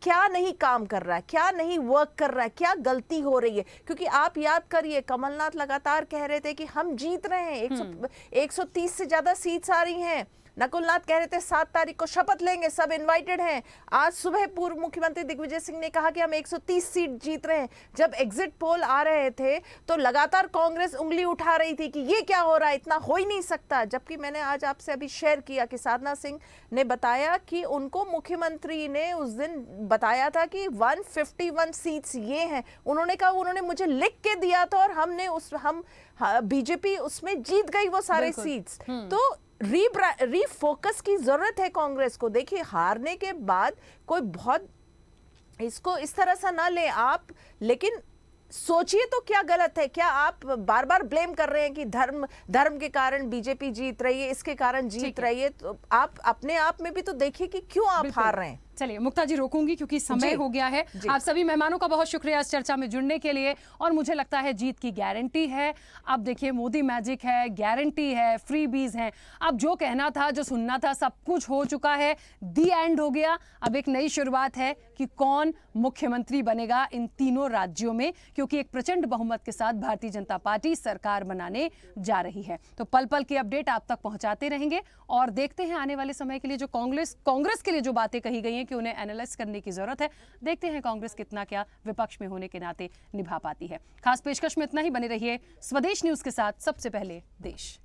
क्या नहीं काम कर रहा है, क्या नहीं वर्क कर रहा है, क्या गलती हो रही है। क्योंकि आप याद करिए कमलनाथ लगातार कह रहे थे कि हम जीत रहे हैं, 130 से ज़्यादा सीट्स आ रही हैं। नकुलनाथ कह रहे थे 7 तारीख को शपथ लेंगे, सब इनवाइटेड हैं। आज सुबह पूर्व मुख्यमंत्री दिग्विजय सिंह ने कहा कि हम 130 सीट जीत रहे हैं। जब एग्जिट पोल आ रहे थे तो लगातार कांग्रेस उंगली उठा रही थी कि ये क्या हो रहा है, इतना हो ही नहीं सकता। जबकि मैंने आज आपसे अभी शेयर किया कि साधना सिंह ने बताया कि उनको मुख्यमंत्री ने उस दिन बताया था कि 151 सीट्स ये हैं। उन्होंने कहा उन्होंने मुझे लिख के दिया था और हमने बीजेपी उसमें जीत गई वो सारे सीट्स। तो रीफोकस की जरूरत है कांग्रेस को। देखिए हारने के बाद कोई बहुत इसको इस तरह से ना ले आप, लेकिन सोचिए तो क्या गलत है। क्या आप बार बार ब्लेम कर रहे हैं कि धर्म के कारण बीजेपी जीत रही है, इसके कारण जीत रही है, तो आप अपने आप में भी तो देखिए कि क्यों आप हार रहे हैं। चलिए मुक्ता जी रोकूंगी क्योंकि समय हो गया है। आप सभी मेहमानों का बहुत शुक्रिया इस चर्चा में जुड़ने के लिए, और मुझे लगता है जीत की गारंटी है। अब देखिए मोदी मैजिक है, गारंटी है, फ्रीबीज हैं, अब जो कहना था, जो सुनना था, सब कुछ हो चुका है, दी एंड हो गया। अब एक नई शुरुआत है कि कौन मुख्यमंत्री बनेगा इन तीनों राज्यों में, क्योंकि एक प्रचंड बहुमत के साथ भारतीय जनता पार्टी सरकार बनाने जा रही है। तो पल पल की अपडेट आप तक पहुंचाते रहेंगे और देखते हैं आने वाले समय के लिए जो कांग्रेस के लिए जो बातें कही गई हैं कि उन्हें एनालाइज करने की जरूरत है, देखते हैं कांग्रेस कितना क्या विपक्ष में होने के नाते निभा पाती है। खास पेशकश में इतना ही, बने रहिए स्वदेश न्यूज के साथ, सबसे पहले देश।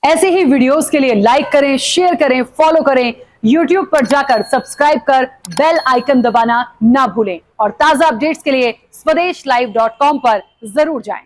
ऐसे ही वीडियोस के लिए लाइक करें, शेयर करें, फॉलो करें, YouTube पर जाकर सब्सक्राइब कर बेल आइकन दबाना ना भूलें, और ताजा अपडेट्स के लिए स्वदेशलाइव.com पर जरूर जाएं।